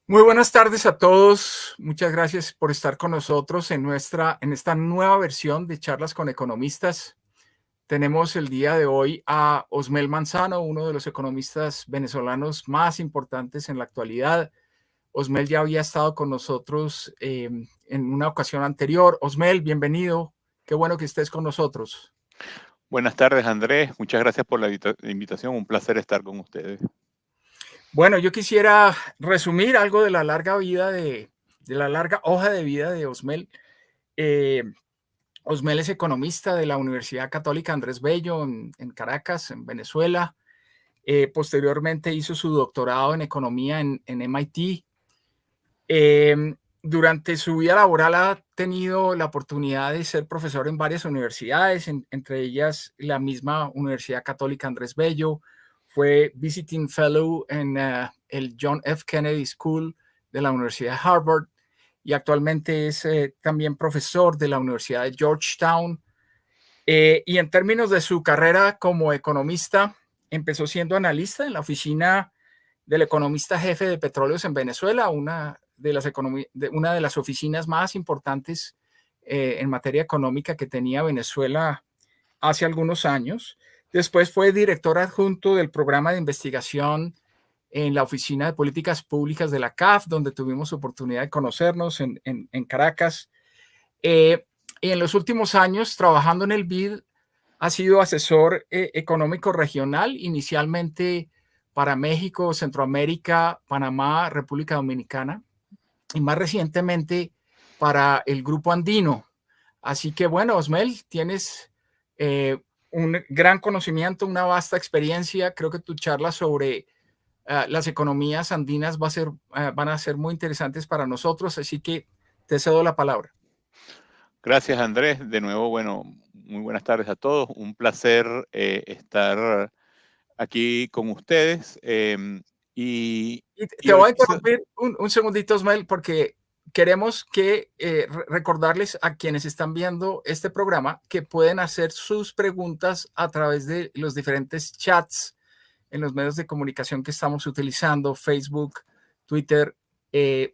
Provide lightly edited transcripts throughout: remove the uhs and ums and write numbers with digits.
Muy buenas tardes a todos. Muchas gracias por estar con nosotros en esta nueva versión de Charlas con Economistas. Tenemos el día de hoy a Osmel Manzano, uno de los economistas venezolanos más importantes en la actualidad. Osmel ya había estado con nosotros en una ocasión anterior. Osmel, bienvenido. Qué bueno que estés con nosotros. Buenas tardes, Andrés. Muchas gracias por la invitación. Un placer estar con ustedes. Bueno, yo quisiera resumir algo de la larga vida de la larga hoja de vida de Osmel. Eh, Osmel es economista de la Universidad Católica Andrés Bello en Caracas, en Venezuela. Posteriormente hizo su doctorado en economía en MIT. Durante su vida laboral ha tenido la oportunidad de ser profesor en varias universidades, entre ellas la misma Universidad Católica Andrés Bello. Fue visiting fellow en el John F. Kennedy School de la Universidad de Harvard y actualmente es también profesor de la Universidad de Georgetown. Y en términos de su carrera como economista, empezó siendo analista en la oficina del economista jefe de petróleos en Venezuela, una de las oficinas más importantes en materia económica que tenía Venezuela hace algunos años. Después fue director adjunto del programa de investigación en la Oficina de Políticas Públicas de la CAF, donde tuvimos oportunidad de conocernos en Caracas. Y en los últimos años, trabajando en el BID, ha sido asesor económico regional, inicialmente para México, Centroamérica, Panamá, República Dominicana, y más recientemente para el Grupo Andino. Así que bueno, Osmel, tienes un gran conocimiento, una vasta experiencia. Creo que tu charla sobre las economías andinas van a ser muy interesantes para nosotros, así que te cedo la palabra. Gracias, Andrés. De nuevo, bueno, muy buenas tardes a todos. Un placer estar aquí con ustedes. Y Te voy hoy a quizás, interrumpir un segundito, Osmel, porque queremos que recordarles a quienes están viendo este programa que pueden hacer sus preguntas a través de los diferentes chats en los medios de comunicación que estamos utilizando, Facebook, Twitter.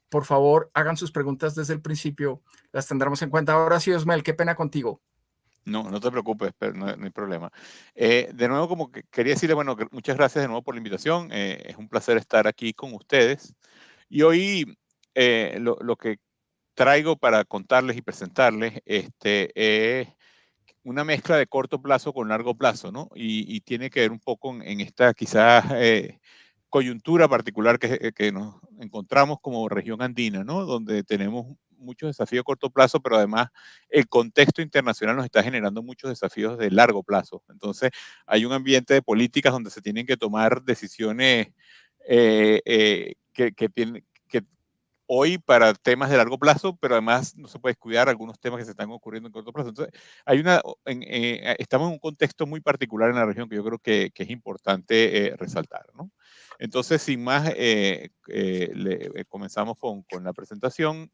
Por favor, hagan sus preguntas desde el principio, las tendremos en cuenta. Ahora sí, Osmel, qué pena contigo. no te preocupes, pero no hay problema. De nuevo, como que quería decirle, bueno, que muchas gracias de nuevo por la invitación. Es un placer estar aquí con ustedes. Y hoy lo que traigo para contarles y presentarles es una mezcla de corto plazo con largo plazo, ¿no? Y tiene que ver un poco en esta quizás coyuntura particular que nos encontramos como región andina, ¿no? Donde tenemos muchos desafíos a corto plazo, pero además el contexto internacional nos está generando muchos desafíos de largo plazo. Entonces, hay un ambiente de políticas donde se tienen que tomar decisiones que hoy para temas de largo plazo, pero además no se puede descuidar algunos temas que se están ocurriendo en corto plazo. Entonces, estamos en un contexto muy particular en la región que yo creo que es importante resaltar, ¿no? Entonces, sin más, comenzamos con la presentación.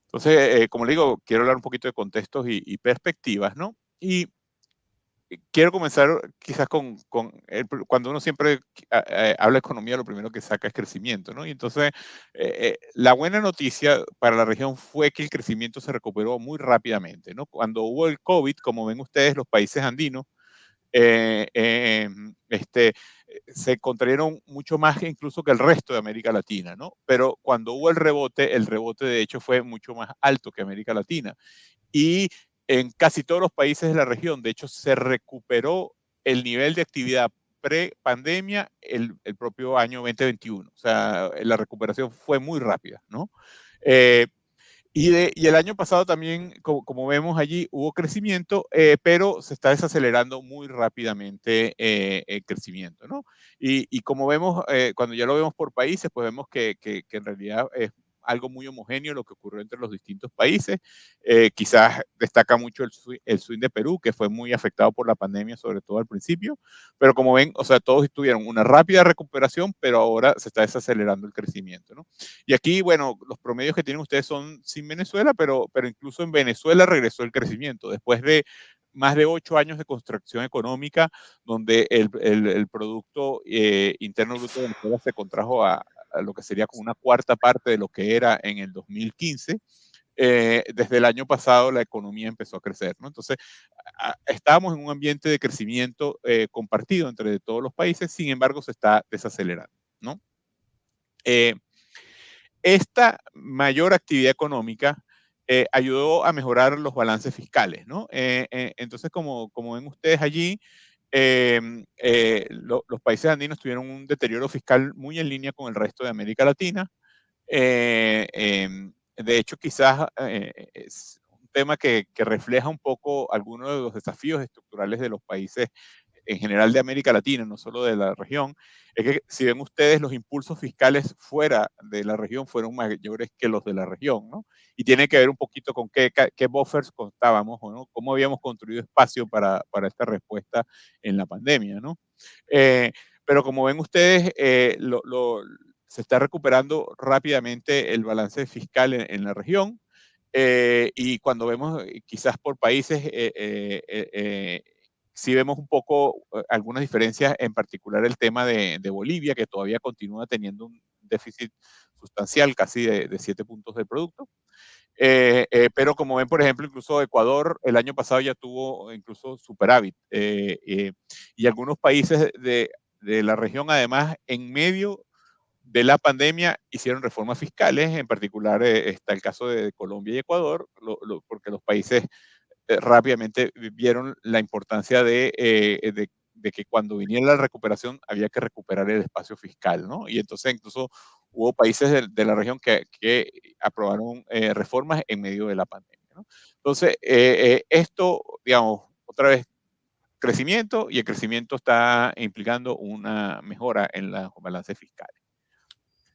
Entonces, como le digo, quiero hablar un poquito de contextos y perspectivas, ¿no? Y quiero comenzar quizás cuando uno siempre habla de economía, lo primero que saca es crecimiento, ¿no? Y entonces, la buena noticia para la región fue que el crecimiento se recuperó muy rápidamente, ¿no? Cuando hubo el COVID, como ven ustedes, los países andinos, eh, eh, este, se contrayeron mucho más incluso que el resto de América Latina, ¿no? Pero cuando hubo el rebote de hecho fue mucho más alto que América Latina. Y en casi todos los países de la región, de hecho, se recuperó el nivel de actividad pre-pandemia el propio año 2021. O sea, la recuperación fue muy rápida, ¿no? Eh, y el año pasado también, como vemos allí, hubo crecimiento, pero se está desacelerando muy rápidamente el crecimiento, ¿no? Y como vemos, cuando ya lo vemos por países, pues vemos que en realidad es algo muy homogéneo lo que ocurrió entre los distintos países. Quizás destaca mucho el swing de Perú, que fue muy afectado por la pandemia, sobre todo al principio, pero como ven, o sea, todos tuvieron una rápida recuperación, pero ahora se está desacelerando el crecimiento, ¿no? Y aquí, bueno, los promedios que tienen ustedes son sin Venezuela, pero incluso en Venezuela regresó el crecimiento. Después de más de 8 años de contracción económica, donde el Producto Interno Bruto de Venezuela se contrajo a lo que sería como una cuarta parte de lo que era en el 2015. Desde el año pasado la economía empezó a crecer, ¿no? Entonces, estábamos en un ambiente de crecimiento compartido entre todos los países, sin embargo, se está desacelerando, ¿no? Esta mayor actividad económica ayudó a mejorar los balances fiscales, ¿no? Entonces, como ven ustedes allí, los países andinos tuvieron un deterioro fiscal muy en línea con el resto de América Latina. De hecho, quizás es un tema que refleja un poco algunos de los desafíos estructurales de los países en general de América Latina, no solo de la región, es que si ven ustedes los impulsos fiscales fuera de la región fueron mayores que los de la región, ¿no? Y tiene que ver un poquito con qué buffers contábamos, ¿no? Cómo habíamos construido espacio para esta respuesta en la pandemia, ¿no? Eh, pero como ven ustedes, se está recuperando rápidamente el balance fiscal en la región. Y cuando vemos quizás por países, sí vemos un poco algunas diferencias, en particular el tema de Bolivia, que todavía continúa teniendo un déficit sustancial, casi de 7 puntos del producto. Pero como ven, por ejemplo, incluso Ecuador el año pasado ya tuvo incluso superávit. Y algunos países de la región, además, en medio de la pandemia hicieron reformas fiscales, en particular está el caso de Colombia y Ecuador, porque los países rápidamente vieron la importancia de que cuando viniera la recuperación había que recuperar el espacio fiscal, ¿no? Y entonces incluso hubo países de la región que aprobaron reformas en medio de la pandemia, ¿no? Entonces, esto, digamos, otra vez, crecimiento, y el crecimiento está implicando una mejora en los balances fiscales.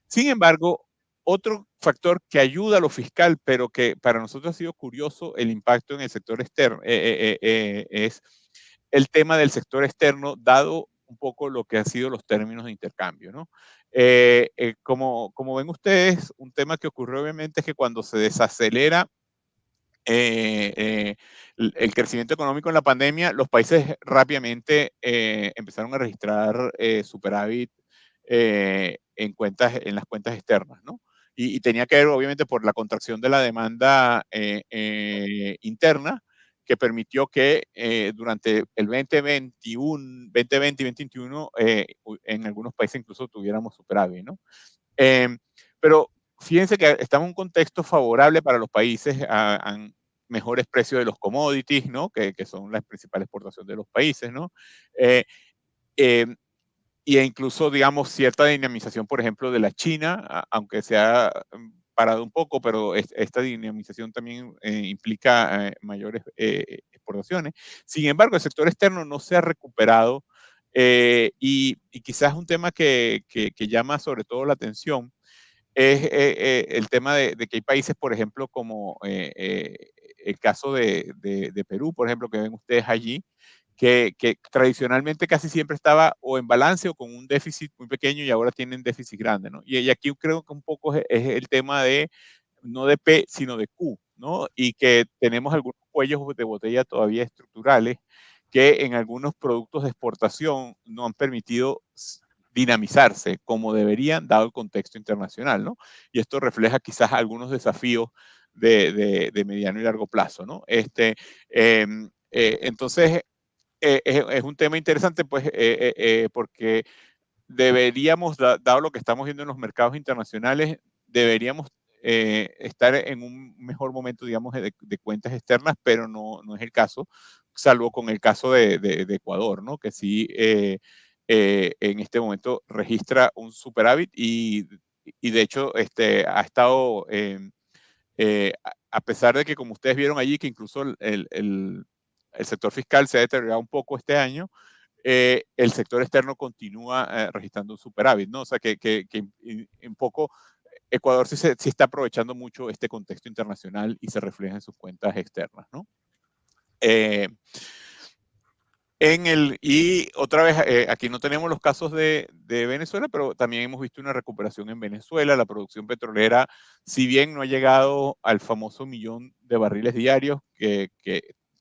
Sin embargo, otro factor que ayuda a lo fiscal, pero que para nosotros ha sido curioso el impacto en el sector externo, es el tema del sector externo, dado un poco lo que han sido los términos de intercambio, ¿no? Como ven ustedes, un tema que ocurrió obviamente es que cuando se desacelera el crecimiento económico en la pandemia, los países rápidamente empezaron a registrar superávit en las cuentas externas, ¿no? Y tenía que ver, obviamente, por la contracción de la demanda interna, que permitió que durante el 2020 y 2021, en algunos países incluso tuviéramos superávit, ¿no? Em, pero fíjense que estamos en un contexto favorable para los países a mejores precios de los commodities, ¿no? Que son la principal exportación de los países, ¿no? Eh, em, y incluso, digamos, cierta dinamización, por ejemplo, de la China, aunque se ha parado un poco, pero esta dinamización también implica mayores exportaciones. Sin embargo, el sector externo no se ha recuperado y quizás un tema que llama sobre todo la atención es el tema de que hay países, por ejemplo, como el caso de Perú, por ejemplo, que ven ustedes allí, que tradicionalmente casi siempre estaba o en balance o con un déficit muy pequeño y ahora tienen déficit grande, ¿no? Y aquí creo que un poco es el tema de, no de P, sino de Q, ¿no? Y que tenemos algunos cuellos de botella todavía estructurales que en algunos productos de exportación no han permitido dinamizarse como deberían, dado el contexto internacional, ¿no? Y esto refleja quizás algunos desafíos de mediano y largo plazo, ¿no? Entonces, es un tema interesante, pues, porque deberíamos, dado lo que estamos viendo en los mercados internacionales, deberíamos estar en un mejor momento, digamos, de cuentas externas, pero no es el caso, salvo con el caso de Ecuador, ¿no? Que sí, en este momento registra un superávit y de hecho ha estado, a pesar de que, como ustedes vieron allí, que incluso el sector fiscal se ha deteriorado un poco este año, el sector externo continúa registrando un superávit, ¿no? O sea, que un poco Ecuador sí está aprovechando mucho este contexto internacional y se refleja en sus cuentas externas, ¿no? Y otra vez, aquí no tenemos los casos de Venezuela, pero también hemos visto una recuperación en Venezuela. La producción petrolera, si bien no ha llegado al famoso millón de barriles diarios que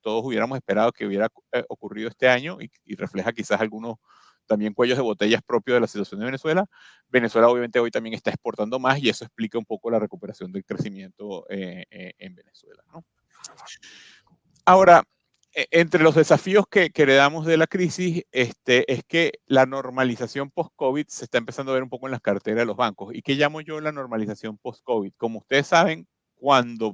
todos hubiéramos esperado que hubiera ocurrido este año y refleja quizás algunos también cuellos de botellas propios de la situación de Venezuela. Venezuela obviamente hoy también está exportando más y eso explica un poco la recuperación del crecimiento en Venezuela, ¿no? Ahora, entre los desafíos que heredamos de la crisis es que la normalización post-COVID se está empezando a ver un poco en las carteras de los bancos. ¿Y qué llamo yo la normalización post-COVID? Como ustedes saben, cuando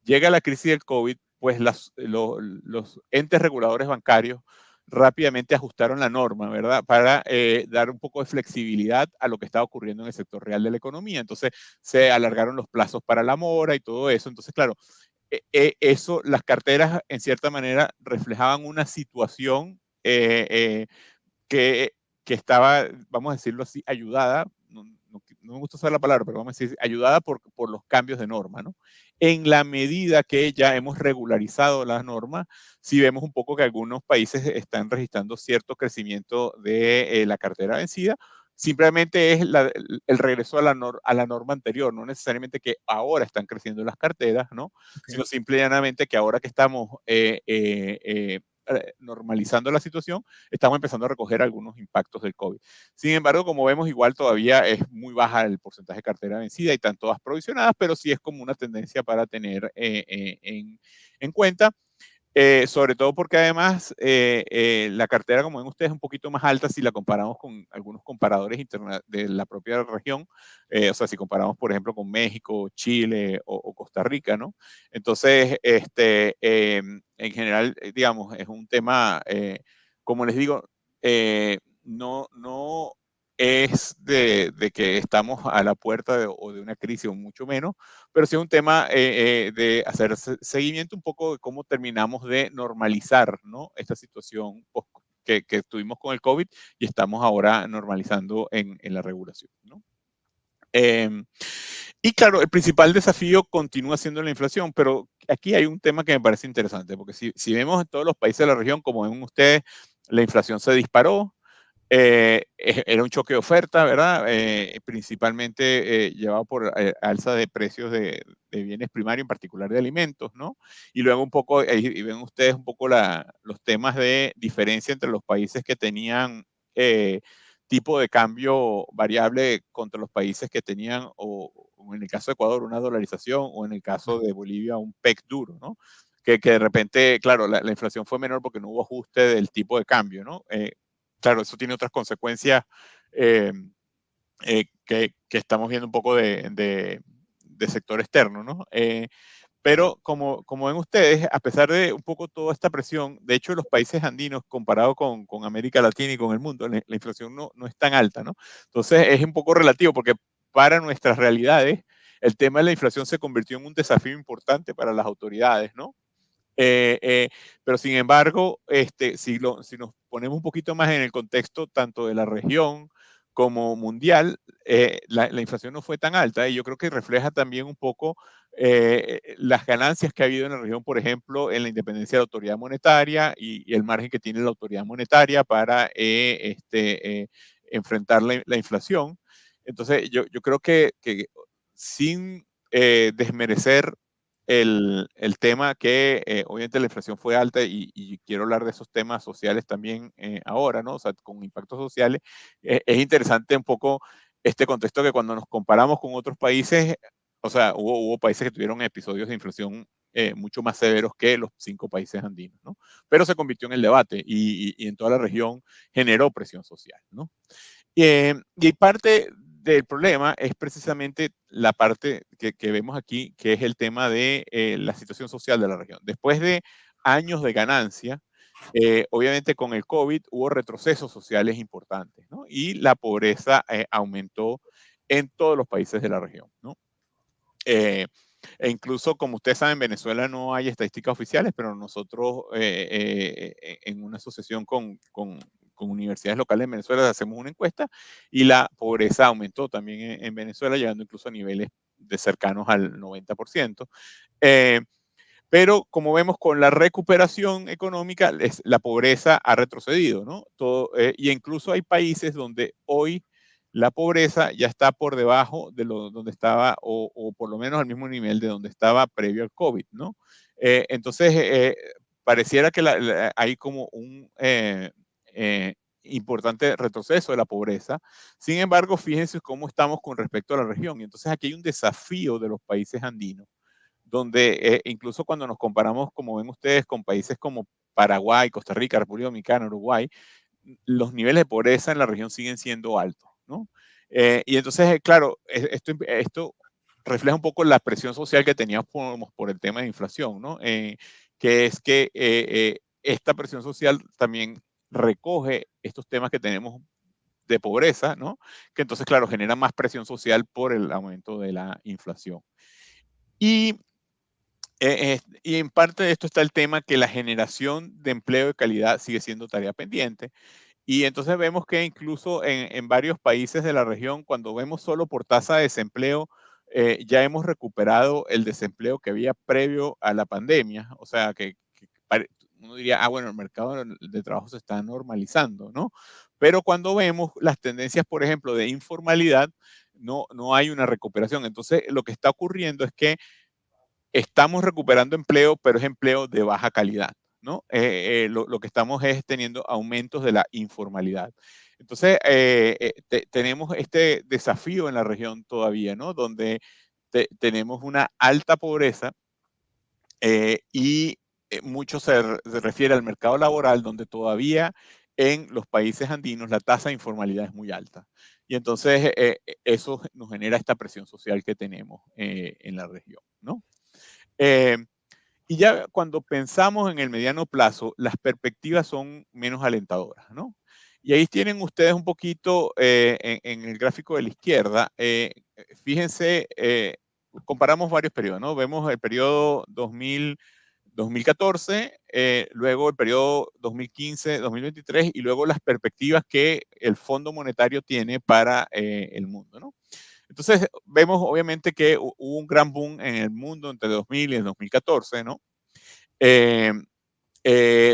llega la crisis del COVID, pues los entes reguladores bancarios rápidamente ajustaron la norma, ¿verdad? Para dar un poco de flexibilidad a lo que estaba ocurriendo en el sector real de la economía. Entonces, se alargaron los plazos para la mora y todo eso. Entonces, claro, eso, las carteras en cierta manera reflejaban una situación que, que estaba, vamos a decirlo así, ayudada, no me gusta usar la palabra, pero vamos a decir, ayudada por los cambios de norma, ¿no? En la medida que ya hemos regularizado las normas, sí vemos un poco que algunos países están registrando cierto crecimiento de la cartera vencida, simplemente es el regreso a la norma anterior, no necesariamente que ahora están creciendo las carteras, ¿no? Okay. Sino simplemente que ahora que estamos normalizando la situación, estamos empezando a recoger algunos impactos del COVID. Sin embargo, como vemos, igual todavía es muy baja el porcentaje de cartera vencida y están todas provisionadas, pero sí es como una tendencia para tener en cuenta. Sobre todo porque además la cartera, como ven ustedes, es un poquito más alta si la comparamos con algunos comparadores de la propia región. O sea, si comparamos, por ejemplo, con México, Chile o Costa Rica, ¿no? Entonces, en general, digamos, es un tema, como les digo, no es de que estamos a la puerta o de una crisis o mucho menos, pero sí es un tema de hacer seguimiento un poco de cómo terminamos de normalizar, ¿no? Esta situación que tuvimos con el COVID y estamos ahora normalizando en la regulación, ¿no? Y claro, el principal desafío continúa siendo la inflación, pero aquí hay un tema que me parece interesante, porque si vemos en todos los países de la región, como ven ustedes, la inflación se disparó, era un choque de oferta, ¿verdad? Principalmente llevado por alza de precios de bienes primarios, en particular de alimentos, ¿no? Y luego un poco, y ven ustedes un poco los temas de diferencia entre los países que tenían tipo de cambio variable contra los países que tenían, o en el caso de Ecuador, una dolarización, o en el caso de Bolivia, un PEC duro, ¿no? Que de repente, claro, la inflación fue menor porque no hubo ajuste del tipo de cambio, ¿no? Claro, eso tiene otras consecuencias que estamos viendo un poco de sector externo, ¿no? Pero como ven ustedes, a pesar de un poco toda esta presión, de hecho los países andinos comparado con América Latina y con el mundo, la inflación no es tan alta, ¿no? Entonces es un poco relativo porque para nuestras realidades el tema de la inflación se convirtió en un desafío importante para las autoridades, ¿no? Eh, eh, pero sin embargo, si nos ponemos un poquito más en el contexto tanto de la región como mundial, la inflación no fue tan alta y yo creo que refleja también un poco las ganancias que ha habido en la región, por ejemplo, en la independencia de la autoridad monetaria y el margen que tiene la autoridad monetaria para enfrentar la inflación. Entonces, yo creo que sin desmerecer el tema que obviamente la inflación fue alta y quiero hablar de esos temas sociales también ahora, ¿no? O sea, con impactos sociales, es interesante un poco este contexto que cuando nos comparamos con otros países, o sea, hubo países que tuvieron episodios de inflación mucho más severos que los 5 países andinos, ¿no? Pero se convirtió en el debate y en toda la región generó presión social, ¿no? Y parte del problema es precisamente la parte que vemos aquí, que es el tema de la situación social de la región. Después de años de ganancia, obviamente con el COVID hubo retrocesos sociales importantes, ¿no? Y la pobreza aumentó en todos los países de la región, ¿no? Eh, e incluso, como ustedes saben, en Venezuela no hay estadísticas oficiales, pero nosotros en una asociación con universidades locales en Venezuela hacemos una encuesta y la pobreza aumentó también en Venezuela, llegando incluso a niveles de cercanos al 90%. Eh, pero como vemos con la recuperación económica, la pobreza ha retrocedido, ¿no? Y incluso hay países donde hoy la pobreza ya está por debajo de donde estaba, o por lo menos al mismo nivel de donde estaba previo al COVID, ¿no? Entonces, pareciera que hay como un importante retroceso de la pobreza. Sin embargo, fíjense cómo estamos con respecto a la región. Y entonces aquí hay un desafío de los países andinos, donde incluso cuando nos comparamos, como ven ustedes, con países como Paraguay, Costa Rica, República Dominicana, Uruguay, los niveles de pobreza en la región siguen siendo altos, ¿no? Y entonces, claro, esto refleja un poco la presión social que teníamos por el tema de inflación, ¿no? Que es que esta presión social también recoge estos temas que tenemos de pobreza, ¿no? Que entonces, claro, genera más presión social por el aumento de la inflación. Y, y en parte de esto está el tema que la generación de empleo de calidad sigue siendo tarea pendiente. Y entonces vemos que incluso en varios países de la región, cuando vemos solo por tasa de desempleo, ya hemos recuperado el desempleo que había previo a la pandemia. O sea, uno diría, bueno, el mercado de trabajo se está normalizando, ¿no? Pero cuando vemos las tendencias, por ejemplo, de informalidad, no hay una recuperación. Entonces, lo que está ocurriendo es que estamos recuperando empleo, pero es empleo de baja calidad, ¿no? Lo que estamos es teniendo aumentos de la informalidad. Entonces, tenemos este desafío en la región todavía, ¿no? Donde tenemos una alta pobreza y mucho se refiere al mercado laboral, donde todavía en los países andinos la tasa de informalidad es muy alta. Y entonces eso nos genera esta presión social que tenemos en la región, ¿no? Eh, y ya cuando pensamos en el mediano plazo, las perspectivas son menos alentadoras, ¿no? Y ahí tienen ustedes un poquito en el gráfico de la izquierda, fíjense, comparamos varios periodos, ¿no? Vemos el periodo 2014, luego el periodo 2015-2023 y luego las perspectivas que el Fondo Monetario tiene para el mundo, ¿no? Entonces, vemos obviamente que hubo un gran boom en el mundo entre 2000 y el 2014, ¿no? Eh,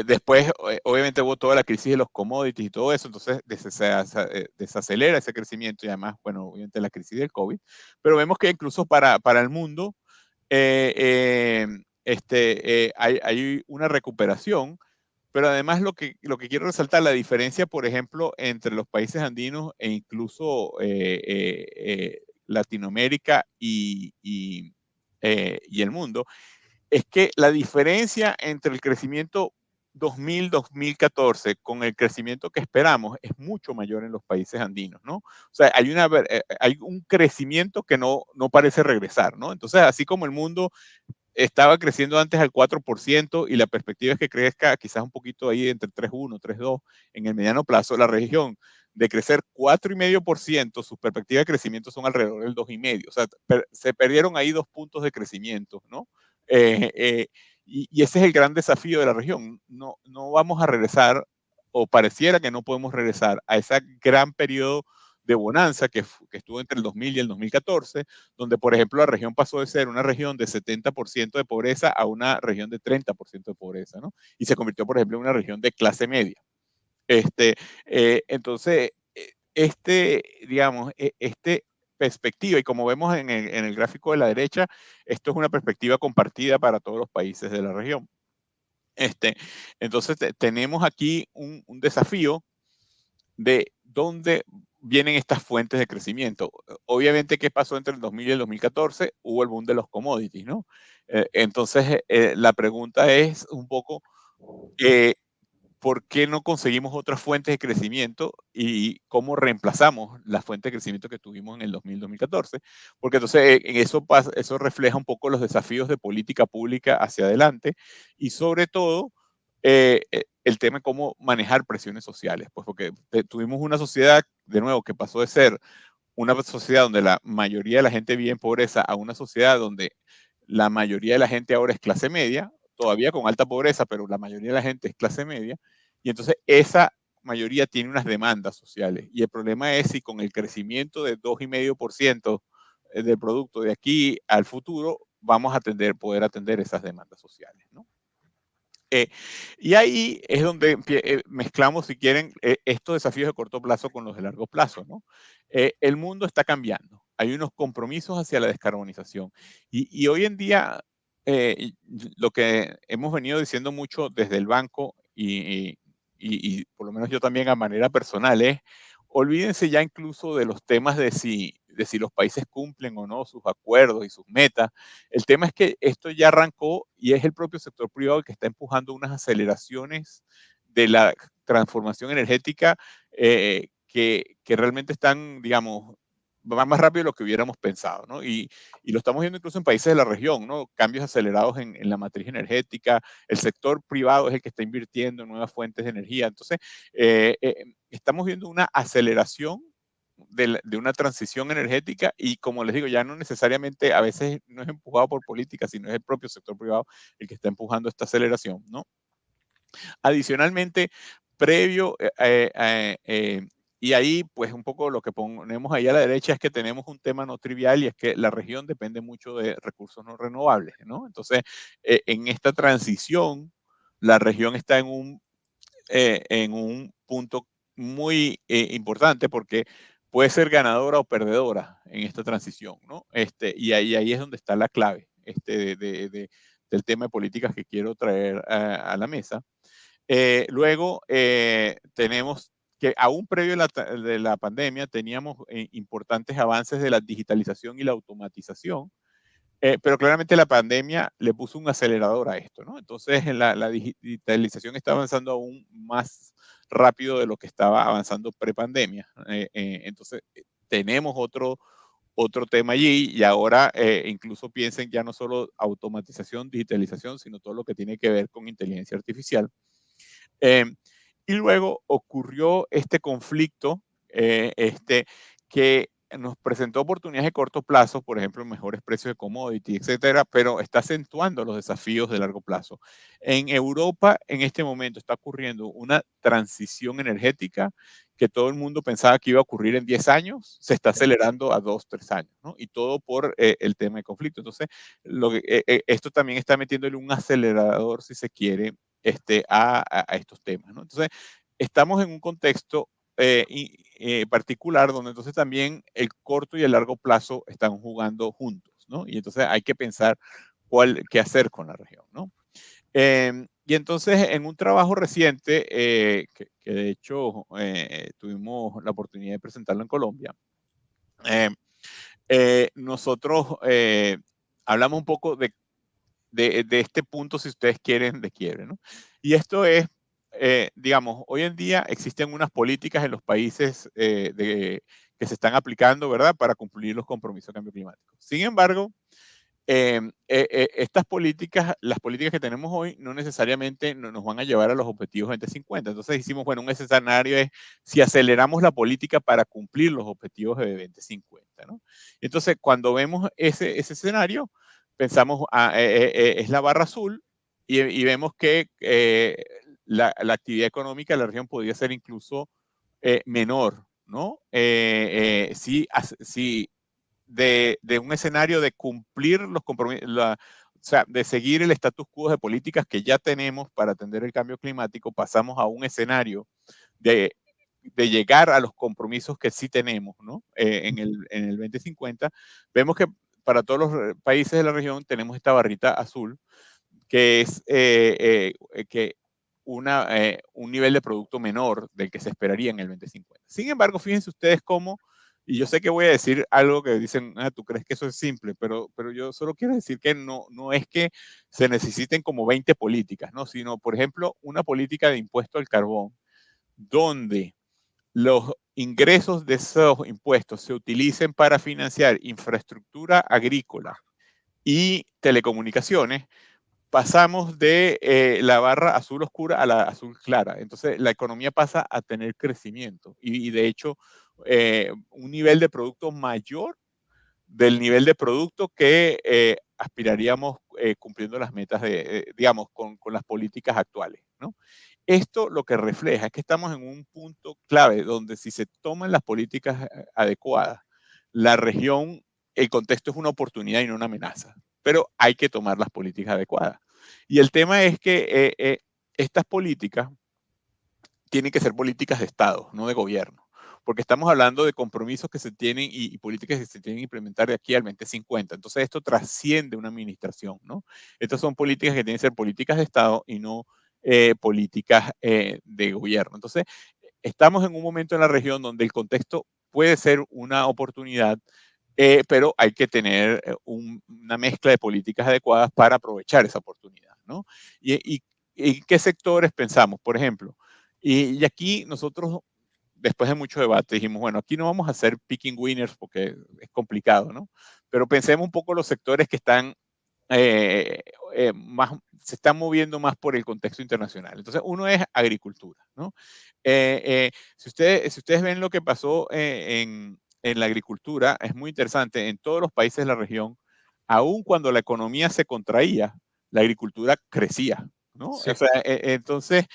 después, obviamente, hubo toda la crisis de los commodities y todo eso, entonces desacelera ese crecimiento y además, bueno, obviamente la crisis del COVID, pero vemos que incluso para el mundo eh, eh, hay una recuperación, pero además lo que quiero resaltar, la diferencia, por ejemplo, entre los países andinos e incluso Latinoamérica y el mundo, es que la diferencia entre el crecimiento 2000-2014 con el crecimiento que esperamos es mucho mayor en los países andinos, ¿no? O sea, hay un crecimiento que no parece regresar, ¿no? Entonces, así como el mundo estaba creciendo antes al 4% y la perspectiva es que crezca quizás un poquito ahí entre 3,1, 3,2 en el mediano plazo, la región de crecer 4,5%, sus perspectivas de crecimiento son alrededor del 2,5%. O sea, se perdieron ahí 2 puntos de crecimiento, ¿no? Eh, eh, y ese es el gran desafío de la región. No vamos a regresar, o pareciera que no podemos regresar a ese gran periodo de bonanza que estuvo entre el 2000 y el 2014, donde, por ejemplo, la región pasó de ser una región de 70% de pobreza a una región de 30% de pobreza, ¿no? Y se convirtió, por ejemplo, en una región de clase media. Entonces, digamos, perspectiva, y como vemos en el gráfico de la derecha, esto es una perspectiva compartida para todos los países de la región. Entonces, tenemos aquí un desafío de dónde vienen estas fuentes de crecimiento. Obviamente, ¿qué pasó entre el 2000 y el 2014? Hubo el boom de los commodities, ¿no? Entonces, la pregunta es un poco, eh, ¿por qué no conseguimos otras fuentes de crecimiento y cómo reemplazamos las fuentes de crecimiento que tuvimos en el 2000-2014? Porque entonces en eso refleja un poco los desafíos de política pública hacia adelante y sobre todo el tema de cómo manejar presiones sociales, pues porque tuvimos una sociedad, de nuevo, que pasó de ser una sociedad donde la mayoría de la gente vive en pobreza a una sociedad donde la mayoría de la gente ahora es clase media, todavía con alta pobreza, pero la mayoría de la gente es clase media, y entonces esa mayoría tiene unas demandas sociales. Y el problema es si con el crecimiento de 2,5% del producto de aquí al futuro vamos a poder atender esas demandas sociales, ¿no? Y ahí es donde mezclamos, si quieren, estos desafíos de corto plazo con los de largo plazo, ¿no? El mundo está cambiando. Hay unos compromisos hacia la descarbonización. Y hoy en día lo que hemos venido diciendo mucho desde el banco y por lo menos yo también a manera personal es, olvídense ya incluso de los temas de si los países cumplen o no sus acuerdos y sus metas. El tema es que esto ya arrancó y es el propio sector privado el que está empujando unas aceleraciones de la transformación energética que realmente están, digamos, van más rápido de lo que hubiéramos pensado, ¿no? Y lo estamos viendo incluso en países de la región, ¿no? Cambios acelerados en la matriz energética, el sector privado es el que está invirtiendo en nuevas fuentes de energía. Entonces, estamos viendo una aceleración de una transición energética y como les digo, ya no necesariamente, a veces no es empujado por política, sino es el propio sector privado el que está empujando esta aceleración, ¿no? Adicionalmente, previo, y ahí pues un poco lo que ponemos ahí a la derecha es que tenemos un tema no trivial y es que la región depende mucho de recursos no renovables, ¿no? Entonces, en esta transición, la región está en un punto muy importante porque puede ser ganadora o perdedora en esta transición, ¿no? Y ahí es donde está la clave del tema de políticas que quiero traer a la mesa. Luego tenemos que aún previo de la pandemia teníamos importantes avances de la digitalización y la automatización, pero claramente la pandemia le puso un acelerador a esto, ¿no? Entonces la digitalización está avanzando aún más rápido de lo que estaba avanzando prepandemia. Entonces tenemos otro tema allí y ahora incluso piensen ya no solo automatización, digitalización, sino todo lo que tiene que ver con inteligencia artificial. Eh, y luego ocurrió este conflicto que nos presentó oportunidades de corto plazo, por ejemplo, mejores precios de commodity, etcétera, pero está acentuando los desafíos de largo plazo. En Europa, en este momento, está ocurriendo una transición energética que todo el mundo pensaba que iba a ocurrir en 10 años, se está acelerando a 2, 3 años, ¿no? Y todo por el tema de conflicto. Entonces, esto también está metiéndole un acelerador, si se quiere, a estos temas, ¿no? Entonces, estamos en un contexto particular donde entonces también el corto y el largo plazo están jugando juntos, ¿no? Y entonces hay que pensar qué hacer con la región, ¿no? Y entonces en un trabajo reciente, que de hecho tuvimos la oportunidad de presentarlo en Colombia, nosotros hablamos un poco de este punto, si ustedes quieren, de quiebre, ¿no? Y esto es, digamos, hoy en día existen unas políticas en los países que se están aplicando, ¿verdad?, para cumplir los compromisos de cambio climático. Sin embargo, estas políticas, las políticas que tenemos hoy, no necesariamente nos van a llevar a los objetivos 2050. Entonces hicimos, bueno, un escenario es si aceleramos la política para cumplir los objetivos de 2050, ¿no? Entonces, cuando vemos ese escenario, pensamos, es la barra azul y vemos que la actividad económica de la región podría ser incluso menor, ¿no? Si de un escenario de cumplir los compromisos, o sea, de seguir el status quo de políticas que ya tenemos para atender el cambio climático, pasamos a un escenario de, de llegar a los compromisos que sí tenemos, ¿no? En el 2050, vemos que para todos los países de la región tenemos esta barrita azul, que es que un nivel de producto menor del que se esperaría en el 2050. Sin embargo, fíjense ustedes cómo, y yo sé que voy a decir algo que dicen, tú crees que eso es simple, pero yo solo quiero decir que no es que se necesiten como 20 políticas, ¿no? Sino, por ejemplo, una política de impuesto al carbón, donde los ingresos de esos impuestos se utilicen para financiar infraestructura agrícola y telecomunicaciones, pasamos de la barra azul oscura a la azul clara. Entonces, la economía pasa a tener crecimiento y de hecho, un nivel de producto mayor del nivel de producto que aspiraríamos cumpliendo las metas digamos, con las políticas actuales, ¿no? Esto lo que refleja es que estamos en un punto clave donde si se toman las políticas adecuadas, la región, el contexto es una oportunidad y no una amenaza, pero hay que tomar las políticas adecuadas. Y el tema es que estas políticas tienen que ser políticas de Estado, no de gobierno, porque estamos hablando de compromisos que se tienen y políticas que se tienen que implementar de aquí al 2050. Entonces, esto trasciende una administración, ¿no? Estas son políticas que tienen que ser políticas de Estado y no políticas de gobierno. Entonces, estamos en un momento en la región donde el contexto puede ser una oportunidad, pero hay que tener una mezcla de políticas adecuadas para aprovechar esa oportunidad, ¿no? Y ¿en qué sectores pensamos? Por ejemplo, y aquí nosotros, después de mucho debate, dijimos, bueno, aquí no vamos a hacer picking winners porque es complicado, ¿no? Pero pensemos un poco los sectores que están eh, más, se están moviendo más por el contexto internacional. Entonces, uno es agricultura, ¿no? Si ustedes ven lo que pasó en la agricultura, es muy interesante. En todos los países de la región, aun cuando la economía se contraía, la agricultura crecía, ¿no? Sí. O sea, entonces,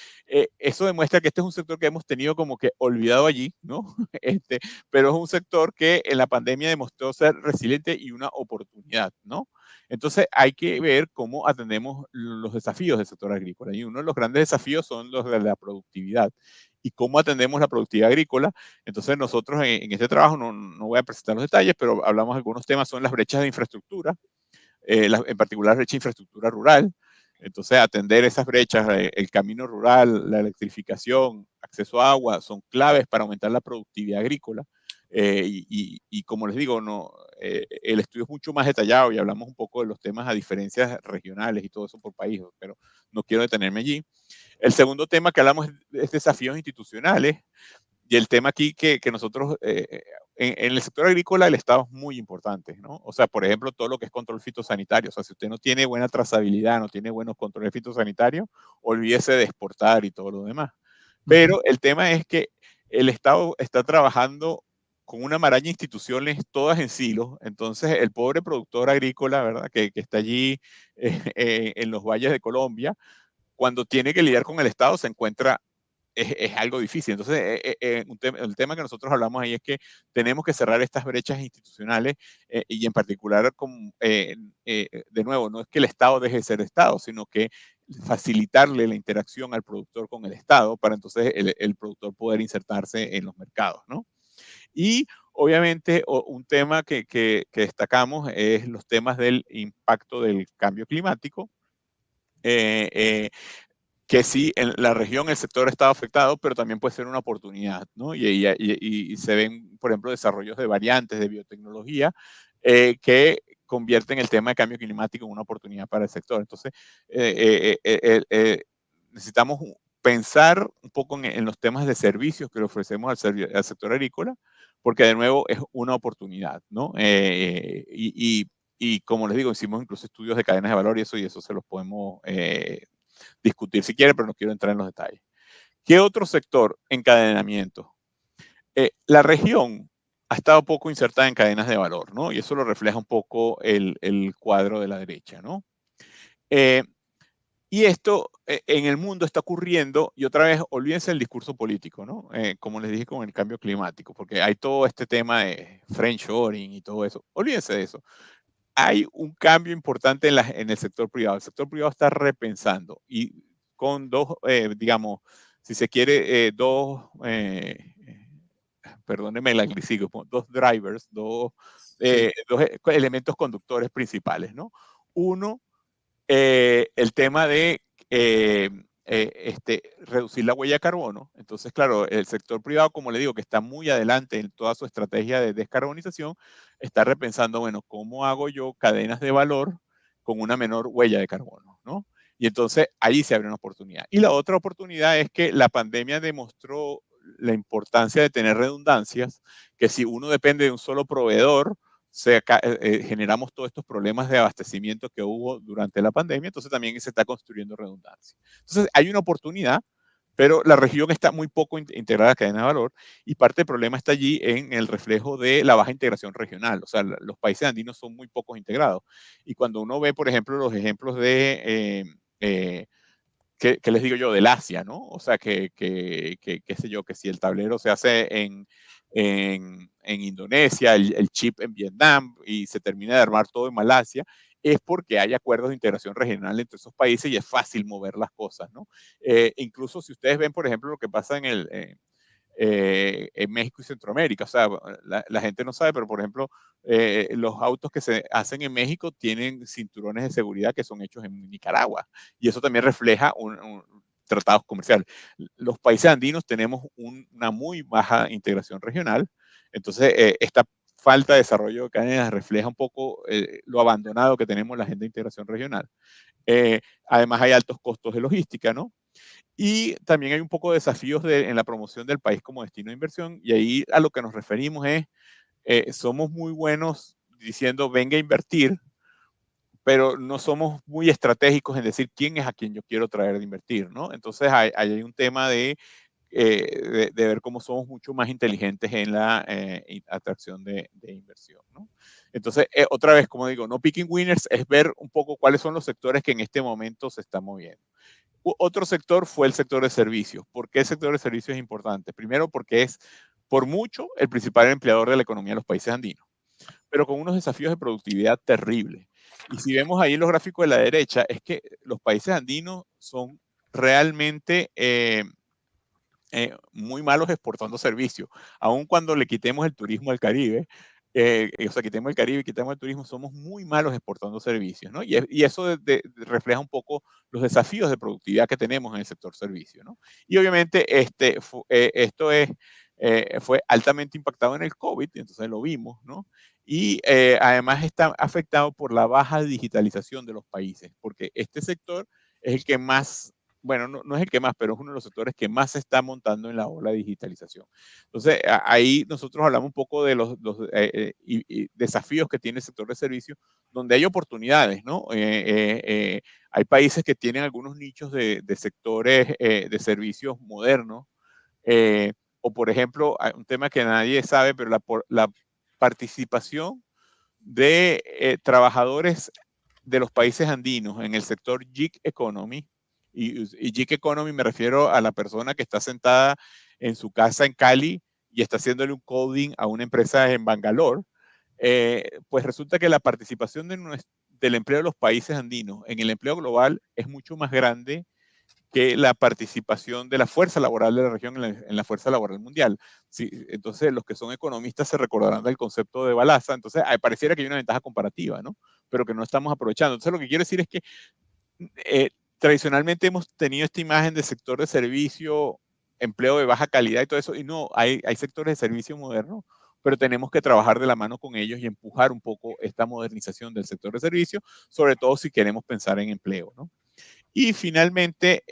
eso demuestra que este es un sector que hemos tenido como que olvidado allí, ¿no? Pero es un sector que en la pandemia demostró ser resiliente y una oportunidad, ¿no? Entonces hay que ver cómo atendemos los desafíos del sector agrícola. Y uno de los grandes desafíos son los de la productividad. Y cómo atendemos la productividad agrícola. Entonces nosotros en este trabajo, no voy a presentar los detalles, pero hablamos de algunos temas, son las brechas de infraestructura, en particular brecha de infraestructura rural. Entonces, atender esas brechas, el camino rural, la electrificación, acceso a agua, son claves para aumentar la productividad agrícola. Y como les digo, el estudio es mucho más detallado y hablamos un poco de los temas a diferencias regionales y todo eso por país, pero no quiero detenerme allí. El segundo tema que hablamos es desafíos institucionales. Y el tema aquí que nosotros, en el sector agrícola, el Estado es muy importante, ¿no? O sea, por ejemplo, todo lo que es control fitosanitario. O sea, si usted no tiene buena trazabilidad, no tiene buenos controles fitosanitarios, olvídese de exportar y todo lo demás. Ujú. Pero el tema es que el Estado está trabajando con una maraña de instituciones todas en silos. Entonces, el pobre productor agrícola, ¿verdad? Que está allí en los valles de Colombia, cuando tiene que lidiar con el Estado, se encuentra es algo difícil. Entonces, el tema que nosotros hablamos ahí es que tenemos que cerrar estas brechas institucionales y en particular, de nuevo, no es que el Estado deje de ser Estado, sino que facilitarle la interacción al productor con el Estado para entonces el productor poder insertarse en los mercados, ¿no? Y obviamente un tema que destacamos es los temas del impacto del cambio climático. Eh, eh, que sí, en la región el sector está afectado, pero también puede ser una oportunidad, ¿no? Y se ven, por ejemplo, desarrollos de variantes de biotecnología que convierten el tema de cambio climático en una oportunidad para el sector. Entonces, necesitamos pensar un poco en los temas de servicios que le ofrecemos al sector agrícola, porque de nuevo es una oportunidad, ¿no? Y como les digo, hicimos incluso estudios de cadenas de valor y eso se los podemos discutir si quiere, pero no quiero entrar en los detalles. ¿Qué otro sector? Encadenamiento. La región ha estado poco insertada en cadenas de valor, ¿no? Y eso lo refleja un poco el cuadro de la derecha, ¿no? Eh, y esto en el mundo está ocurriendo, y otra vez, olvídense del discurso político, ¿no? Como les dije con el cambio climático, porque hay todo este tema de friendshoring y todo eso. Olvídense de eso. Hay un cambio importante en el sector privado. El sector privado está repensando y con dos, digamos, si se quiere, perdónenme el anglicismo, dos drivers, Sí. dos elementos conductores principales, ¿no? Uno, el tema de reducir la huella de carbono. Entonces, claro, el sector privado, como le digo, que está muy adelante en toda su estrategia de descarbonización, está repensando, bueno, ¿cómo hago yo cadenas de valor con una menor huella de carbono? ¿No? Y entonces ahí se abre una oportunidad. Y la otra oportunidad es que la pandemia demostró la importancia de tener redundancias, que si uno depende de un solo proveedor, generamos todos estos problemas de abastecimiento que hubo durante la pandemia, entonces también se está construyendo redundancia. Entonces hay una oportunidad, pero la región está muy poco integrada a la cadena de valor y parte del problema está allí en el reflejo de la baja integración regional. O sea, los países andinos son muy pocos integrados. Y cuando uno ve, por ejemplo, los ejemplos de ¿qué les digo yo? Del Asia, ¿no? O sea, qué sé yo, que si el tablero se hace en Indonesia, el chip en Vietnam y se termina de armar todo en Malasia, es porque hay acuerdos de integración regional entre esos países y es fácil mover las cosas, ¿no? Incluso si ustedes ven, por ejemplo, lo que pasa en México y Centroamérica. O sea, la gente no sabe, pero por ejemplo, los autos que se hacen en México tienen cinturones de seguridad que son hechos en Nicaragua. Y eso también refleja tratados comerciales. Los países andinos tenemos una muy baja integración regional. Entonces, esta falta de desarrollo de cadenas refleja un poco lo abandonado que tenemos la agenda de integración regional. Además, hay altos costos de logística, ¿no? Y también hay un poco de desafíos en la promoción del país como destino de inversión. Y ahí a lo que nos referimos es, somos muy buenos diciendo venga a invertir, pero no somos muy estratégicos en decir quién es a quien yo quiero traer de invertir, ¿no? Entonces hay un tema de ver cómo somos mucho más inteligentes en la atracción de inversión, ¿no? Entonces, otra vez, como digo, no picking winners, es ver un poco cuáles son los sectores que en este momento se están moviendo. Otro sector fue el sector de servicios. ¿Por qué el sector de servicios es importante? Primero, porque es por mucho el principal empleador de la economía de los países andinos, pero con unos desafíos de productividad terribles. Y si vemos ahí los gráficos de la derecha, es que los países andinos son realmente muy malos exportando servicios. Aun cuando le quitemos el turismo al Caribe, o sea, quitemos el Caribe y quitemos el turismo, somos muy malos exportando servicios, ¿no? Y eso refleja un poco los desafíos de productividad que tenemos en el sector servicio, ¿no? Y obviamente fue altamente impactado en el COVID, entonces lo vimos, ¿no? Y además está afectado por la baja digitalización de los países, porque este sector es el que más, bueno, no es el que más, pero es uno de los sectores que más se está montando en la ola de digitalización. Entonces, ahí nosotros hablamos un poco de los y desafíos que tiene el sector de servicios, donde hay oportunidades, ¿no? Hay países que tienen algunos nichos de sectores de servicios modernos, o por ejemplo, hay un tema que nadie sabe, pero la participación de trabajadores de los países andinos en el sector gig economy, y gig economy me refiero a la persona que está sentada en su casa en Cali y está haciéndole un coding a una empresa en Bangalore, pues resulta que la participación del empleo de los países andinos en el empleo global es mucho más grande que la participación de la fuerza laboral de la región en la fuerza laboral mundial. Sí, entonces, los que son economistas se recordarán del concepto de balaza. Entonces, pareciera que hay una ventaja comparativa, ¿no? Pero que no estamos aprovechando. Entonces, lo que quiero decir es que eh, tradicionalmente hemos tenido esta imagen de sector de servicio, empleo de baja calidad y todo eso, y no, hay sectores de servicio modernos, pero tenemos que trabajar de la mano con ellos y empujar un poco esta modernización del sector de servicio, sobre todo si queremos pensar en empleo, ¿no? Y finalmente,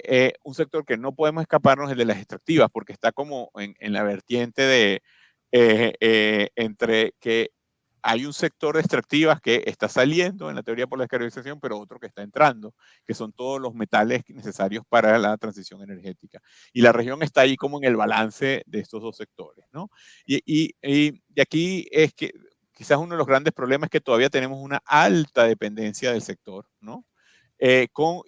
un sector que no podemos escaparnos es el de las extractivas, porque está como en la vertiente de entre que hay un sector de extractivas que está saliendo en la teoría por la descarbonización, pero otro que está entrando, que son todos los metales necesarios para la transición energética. Y la región está ahí como en el balance de estos dos sectores, ¿no? Y aquí es que quizás uno de los grandes problemas es que todavía tenemos una alta dependencia del sector, ¿no?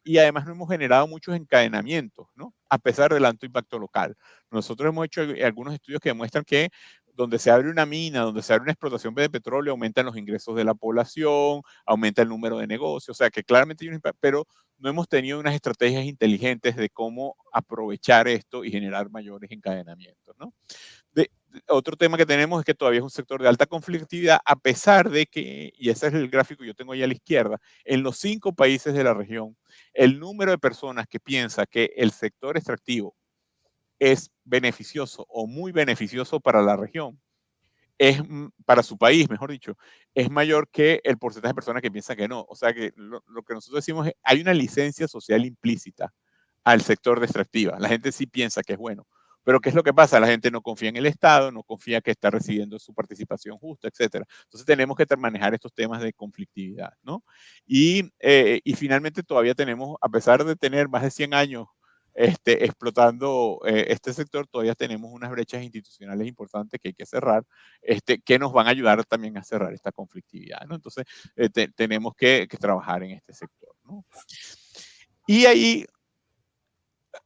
Y además no hemos generado muchos encadenamientos, ¿no? A pesar del alto impacto local. Nosotros hemos hecho algunos estudios que demuestran que donde se abre una mina, donde se abre una explotación de petróleo, aumentan los ingresos de la población, aumenta el número de negocios, o sea que claramente hay un impacto, pero no hemos tenido unas estrategias inteligentes de cómo aprovechar esto y generar mayores encadenamientos, ¿no? Otro tema que tenemos es que todavía es un sector de alta conflictividad, a pesar de que, y ese es el gráfico que yo tengo ahí a la izquierda, en los 5 países de la región, el número de personas que piensa que el sector extractivo es beneficioso o muy beneficioso para la región, para su país, mejor dicho, es mayor que el porcentaje de personas que piensan que no. O sea que lo que nosotros decimos es, hay una licencia social implícita al sector de extractiva. La gente sí piensa que es bueno. Pero ¿qué es lo que pasa? La gente no confía en el Estado, no confía que está recibiendo su participación justa, etcétera. Entonces tenemos que manejar estos temas de conflictividad, ¿no? Y finalmente todavía tenemos, a pesar de tener más de 100 años explotando este sector, todavía tenemos unas brechas institucionales importantes que hay que cerrar, que nos van a ayudar también a cerrar esta conflictividad, ¿no? Entonces, tenemos que trabajar en este sector, ¿no? Y ahí,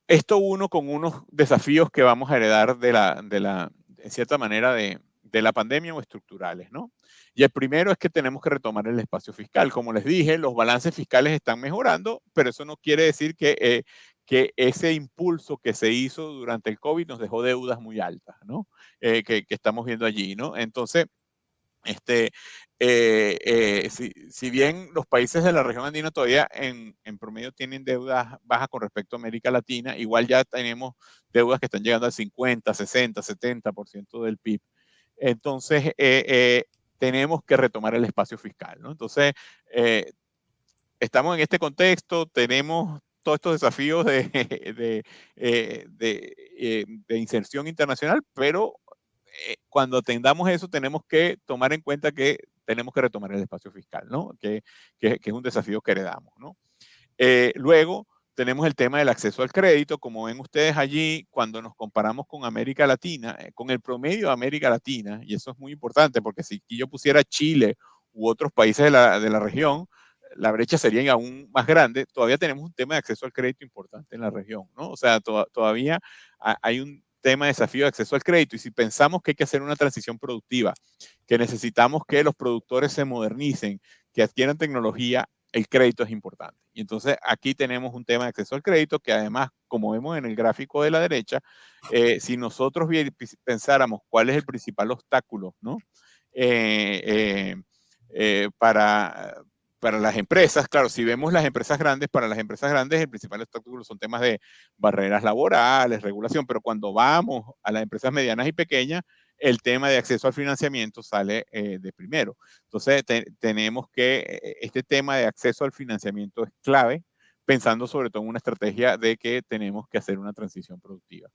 esto uno con unos desafíos que vamos a heredar en cierta manera, de la pandemia o estructurales, ¿no? Y el primero es que tenemos que retomar el espacio fiscal. Como les dije, los balances fiscales están mejorando, pero eso no quiere decir que ese impulso que se hizo durante el COVID nos dejó deudas muy altas, ¿no? Que estamos viendo allí, ¿no? Entonces, este, si bien los países de la región andina todavía en promedio tienen deudas bajas con respecto a América Latina, igual ya tenemos deudas que están llegando al 50, 60, 70% del PIB. Entonces, tenemos que retomar el espacio fiscal, ¿no? Entonces, estamos en este contexto, tenemos todos estos desafíos de inserción internacional, pero cuando atendamos eso tenemos que tomar en cuenta que tenemos que retomar el espacio fiscal, ¿no? Que es un desafío que heredamos, ¿no? Luego tenemos el tema del acceso al crédito. Como ven ustedes allí, cuando nos comparamos con América Latina, con el promedio de América Latina, y eso es muy importante porque si yo pusiera Chile u otros países de la región, la brecha sería aún más grande. Todavía tenemos un tema de acceso al crédito importante en la región, ¿no? O sea, todavía hay un tema de desafío de acceso al crédito. Y si pensamos que hay que hacer una transición productiva, que necesitamos que los productores se modernicen, que adquieran tecnología, el crédito es importante. Y entonces aquí tenemos un tema de acceso al crédito que además, como vemos en el gráfico de la derecha, si nosotros pensáramos cuál es el principal obstáculo, ¿no? Eh, para las empresas, claro, si vemos las empresas grandes, para las empresas grandes el principal obstáculo son temas de barreras laborales, regulación, pero cuando vamos a las empresas medianas y pequeñas, el tema de acceso al financiamiento sale de primero. Entonces, tenemos que, este tema de acceso al financiamiento es clave, pensando sobre todo en una estrategia de que tenemos que hacer una transición productiva.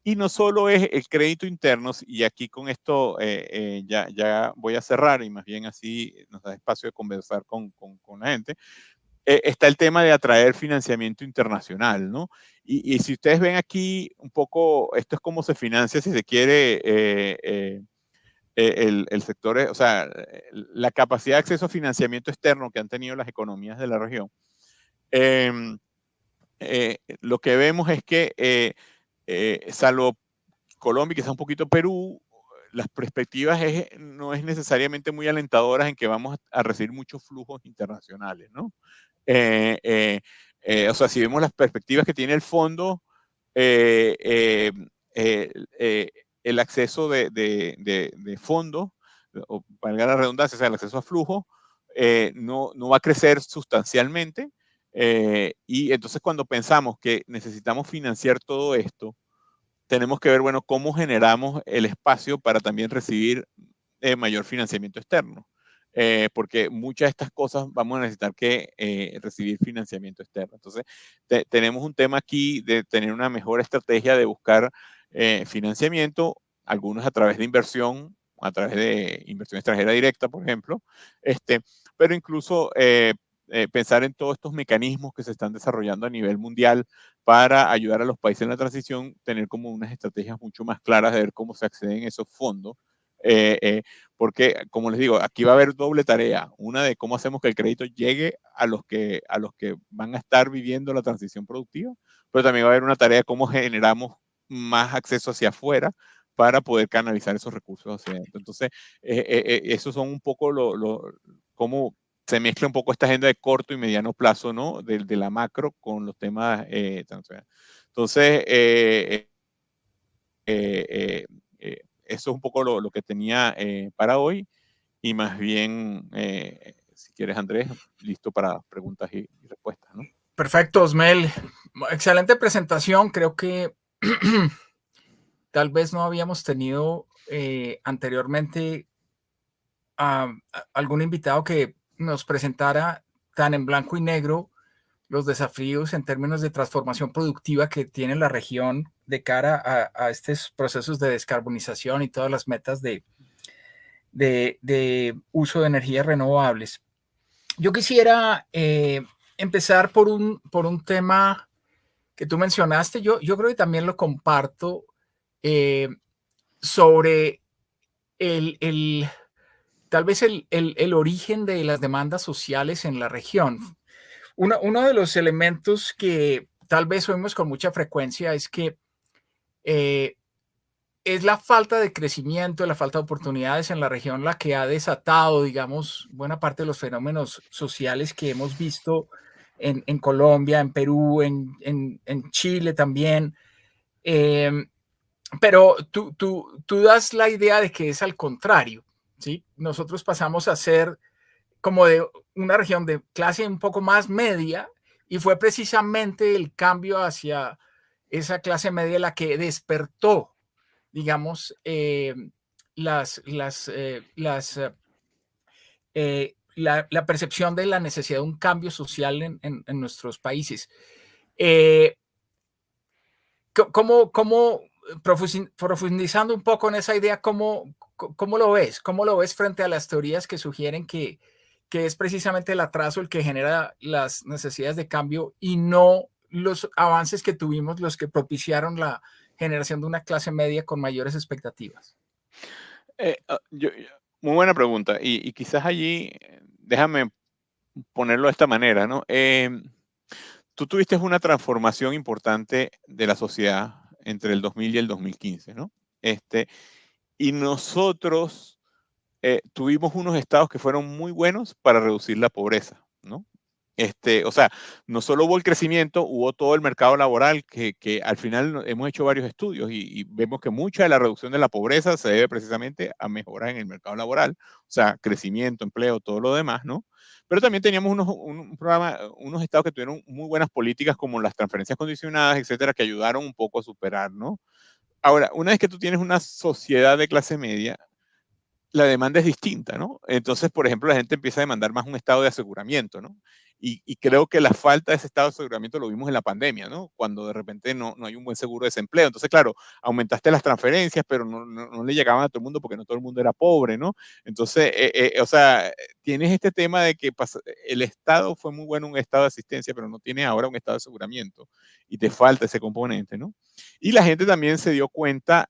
Y no solo es el crédito interno, y aquí con esto ya voy a cerrar y más bien así nos da espacio de conversar con la gente, está el tema de atraer financiamiento internacional, ¿no? Y si ustedes ven aquí un poco, esto es cómo se financia, si se quiere, el sector, o sea, la capacidad de acceso a financiamiento externo que han tenido las economías de la región. Lo que vemos es que, salvo Colombia y quizá un poquito Perú, las perspectivas no es necesariamente muy alentadoras en que vamos a recibir muchos flujos internacionales, ¿no? O sea, si vemos las perspectivas que tiene el fondo, eh, eh, eh, eh, el acceso de fondos, o valga la redundancia, o sea, el acceso a flujo, no va a crecer sustancialmente. Y entonces cuando pensamos que necesitamos financiar todo esto, tenemos que ver, bueno, cómo generamos el espacio para también recibir mayor financiamiento externo. Porque muchas de estas cosas vamos a necesitar que recibir financiamiento externo. Entonces, tenemos un tema aquí de tener una mejor estrategia de buscar financiamiento, algunos a través de inversión, a través de inversión extranjera directa, por ejemplo, pero incluso pensar en todos estos mecanismos que se están desarrollando a nivel mundial para ayudar a los países en la transición, tener como unas estrategias mucho más claras de ver cómo se acceden a esos fondos. Porque, como les digo, aquí va a haber doble tarea. Una de cómo hacemos que el crédito llegue a los que van a estar viviendo la transición productiva, pero también va a haber una tarea de cómo generamos más acceso hacia afuera para poder canalizar esos recursos hacia adentro. Entonces, esos son un poco cómo se mezcla un poco esta agenda de corto y mediano plazo, ¿no? De la macro con los temas transversales. Entonces, eso es un poco lo que tenía para hoy. Y más bien, si quieres, Andrés, listo para preguntas y respuestas, ¿no? Perfecto, Osmel. Excelente presentación. Creo que tal vez no habíamos tenido anteriormente algún invitado que nos presentara tan en blanco y negro los desafíos en términos de transformación productiva que tiene la región de cara a estos procesos de descarbonización y todas las metas de uso de energías renovables. Yo quisiera empezar por un tema que tú mencionaste. Yo creo que también lo comparto sobre tal vez el origen de las demandas sociales en la región. Uno de los elementos que tal vez oímos con mucha frecuencia es que es la falta de crecimiento, la falta de oportunidades en la región la que ha desatado, digamos, buena parte de los fenómenos sociales que hemos visto en Colombia, en Perú, en Chile también. Pero tú das la idea de que es al contrario, ¿sí? Nosotros pasamos a ser como de una región de clase un poco más media y fue precisamente el cambio hacia esa clase media la que despertó, digamos, la percepción de la necesidad de un cambio social en nuestros países. ¿Cómo profundizando un poco en esa idea, cómo lo ves? ¿Cómo lo ves frente a las teorías que sugieren que es precisamente el atraso el que genera las necesidades de cambio y no los avances que tuvimos los que propiciaron la generación de una clase media con mayores expectativas? Muy buena pregunta. Y quizás allí, déjame ponerlo de esta manera, ¿no? Tú tuviste una transformación importante de la sociedad entre el 2000 y el 2015, ¿no? Y nosotros tuvimos unos estados que fueron muy buenos para reducir la pobreza, ¿no? O sea, no solo hubo el crecimiento, hubo todo el mercado laboral que al final hemos hecho varios estudios y vemos que mucha de la reducción de la pobreza se debe precisamente a mejoras en el mercado laboral, o sea, crecimiento, empleo, todo lo demás, ¿no? Pero también teníamos un programa, unos estados que tuvieron muy buenas políticas como las transferencias condicionadas, etcétera, que ayudaron un poco a superar, ¿no? Ahora, una vez que tú tienes una sociedad de clase media, la demanda es distinta, ¿no? Entonces, por ejemplo, la gente empieza a demandar más un estado de aseguramiento, ¿no? Y creo que la falta de ese estado de aseguramiento lo vimos en la pandemia, ¿no? Cuando de repente no hay un buen seguro de desempleo. Entonces, claro, aumentaste las transferencias, pero no le llegaban a todo el mundo porque no todo el mundo era pobre, ¿no? Entonces, o sea, tienes este tema de que el Estado fue muy bueno un estado de asistencia, pero no tiene ahora un estado de aseguramiento y te falta ese componente, ¿no? Y la gente también se dio cuenta,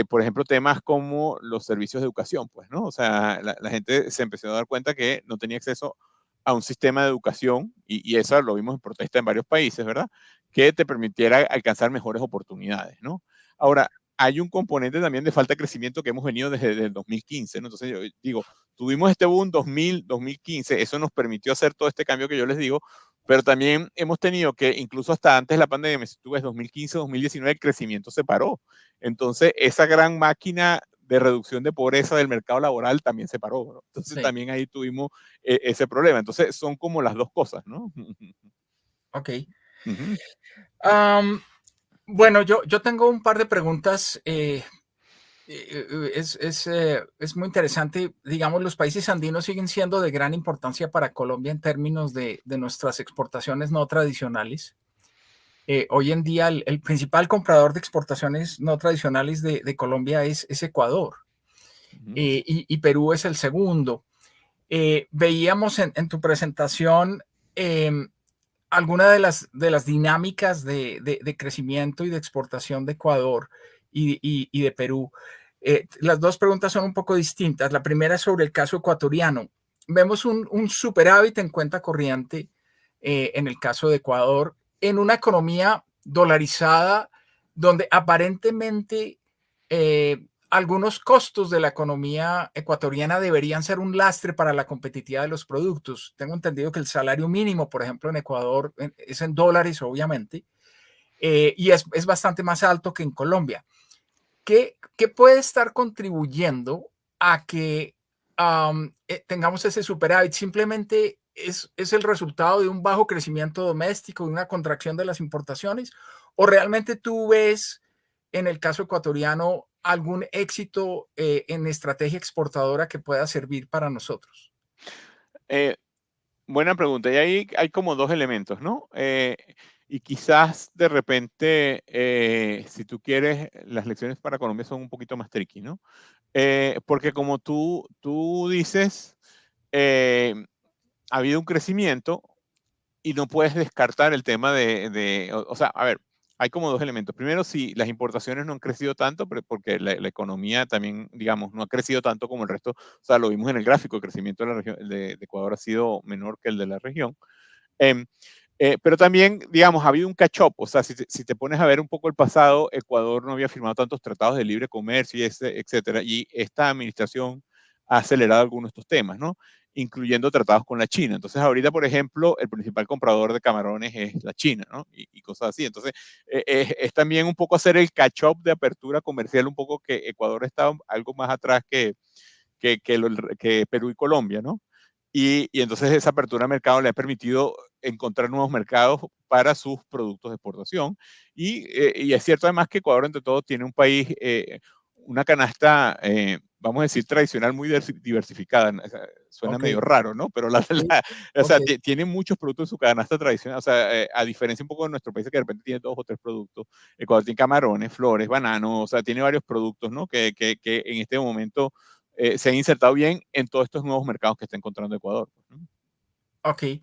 por ejemplo, temas como los servicios de educación, pues, ¿no? O sea, la gente se empezó a dar cuenta que no tenía acceso a un sistema de educación, y eso lo vimos en protesta en varios países, ¿verdad? Que te permitiera alcanzar mejores oportunidades, ¿no? Ahora, hay un componente también de falta de crecimiento que hemos venido desde el 2015, ¿no? Entonces, yo digo, tuvimos este boom 2015, eso nos permitió hacer todo este cambio que yo les digo, pero también hemos tenido que, incluso hasta antes de la pandemia, si tú ves 2015, 2019, el crecimiento se paró. Entonces, esa gran máquina de reducción de pobreza del mercado laboral también se paró, ¿no? Entonces, Sí, también ahí tuvimos ese problema. Entonces, son como las dos cosas, ¿no? ok. Ujú, Bueno, yo tengo un par de preguntas. Es muy interesante. Digamos, los países andinos siguen siendo de gran importancia para Colombia en términos de nuestras exportaciones no tradicionales. Hoy en día el principal comprador de exportaciones no tradicionales de Colombia es Ecuador, ujú, y Perú es el segundo. Veíamos en tu presentación alguna de las dinámicas de crecimiento y de exportación de Ecuador y de Perú. Las dos preguntas son un poco distintas. La primera es sobre el caso ecuatoriano. Vemos un superávit en cuenta corriente en el caso de Ecuador, en una economía dolarizada donde aparentemente algunos costos de la economía ecuatoriana deberían ser un lastre para la competitividad de los productos. Tengo entendido que el salario mínimo, por ejemplo, en Ecuador es en dólares, obviamente, y es bastante más alto que en Colombia. ¿Qué puede estar contribuyendo a que tengamos ese superávit? ¿Simplemente es el resultado de un bajo crecimiento doméstico, de una contracción de las importaciones? ¿O realmente tú ves en el caso ecuatoriano algún éxito en estrategia exportadora que pueda servir para nosotros? eh, buena pregunta. Y ahí hay como dos elementos, ¿no? Y quizás de repente, si tú quieres, las lecciones para Colombia son un poquito más tricky, ¿no? Porque como tú dices, eh, ha habido un crecimiento y no puedes descartar el tema o sea, a ver, hay como dos elementos. Primero, si las importaciones no han crecido tanto, porque la economía también, digamos, no ha crecido tanto como el resto, o sea, lo vimos en el gráfico, el crecimiento de la región de Ecuador ha sido menor que el de la región. Em, pero también, digamos, ha habido un catch-up, o sea, si te pones a ver un poco el pasado, Ecuador no había firmado tantos tratados de libre comercio, etcétera, y esta administración ha acelerado algunos de estos temas, ¿no? incluyendo tratados con la China. Entonces, ahorita, por ejemplo, el principal comprador de camarones es la China, ¿no? Y cosas así. Entonces, es también un poco hacer el catch-up de apertura comercial, un poco que Ecuador está algo más atrás que Perú y Colombia, ¿no? Y entonces esa apertura de mercado le ha permitido encontrar nuevos mercados para sus productos de exportación. Y es cierto además que Ecuador, entre todo, tiene un país, una canasta, vamos a decir, tradicional muy diversificada. O sea, suena Ok, medio raro, ¿no? Pero sí, o ok, sea, tiene muchos productos en su canasta tradicional. O sea, a diferencia un poco de nuestro país que de repente tiene 2 o 3 productos, Ecuador tiene camarones, flores, bananos, o sea, tiene varios productos, ¿no? Que en este momento se han insertado bien en todos estos nuevos mercados que está encontrando Ecuador, ¿no? ok. Ujú.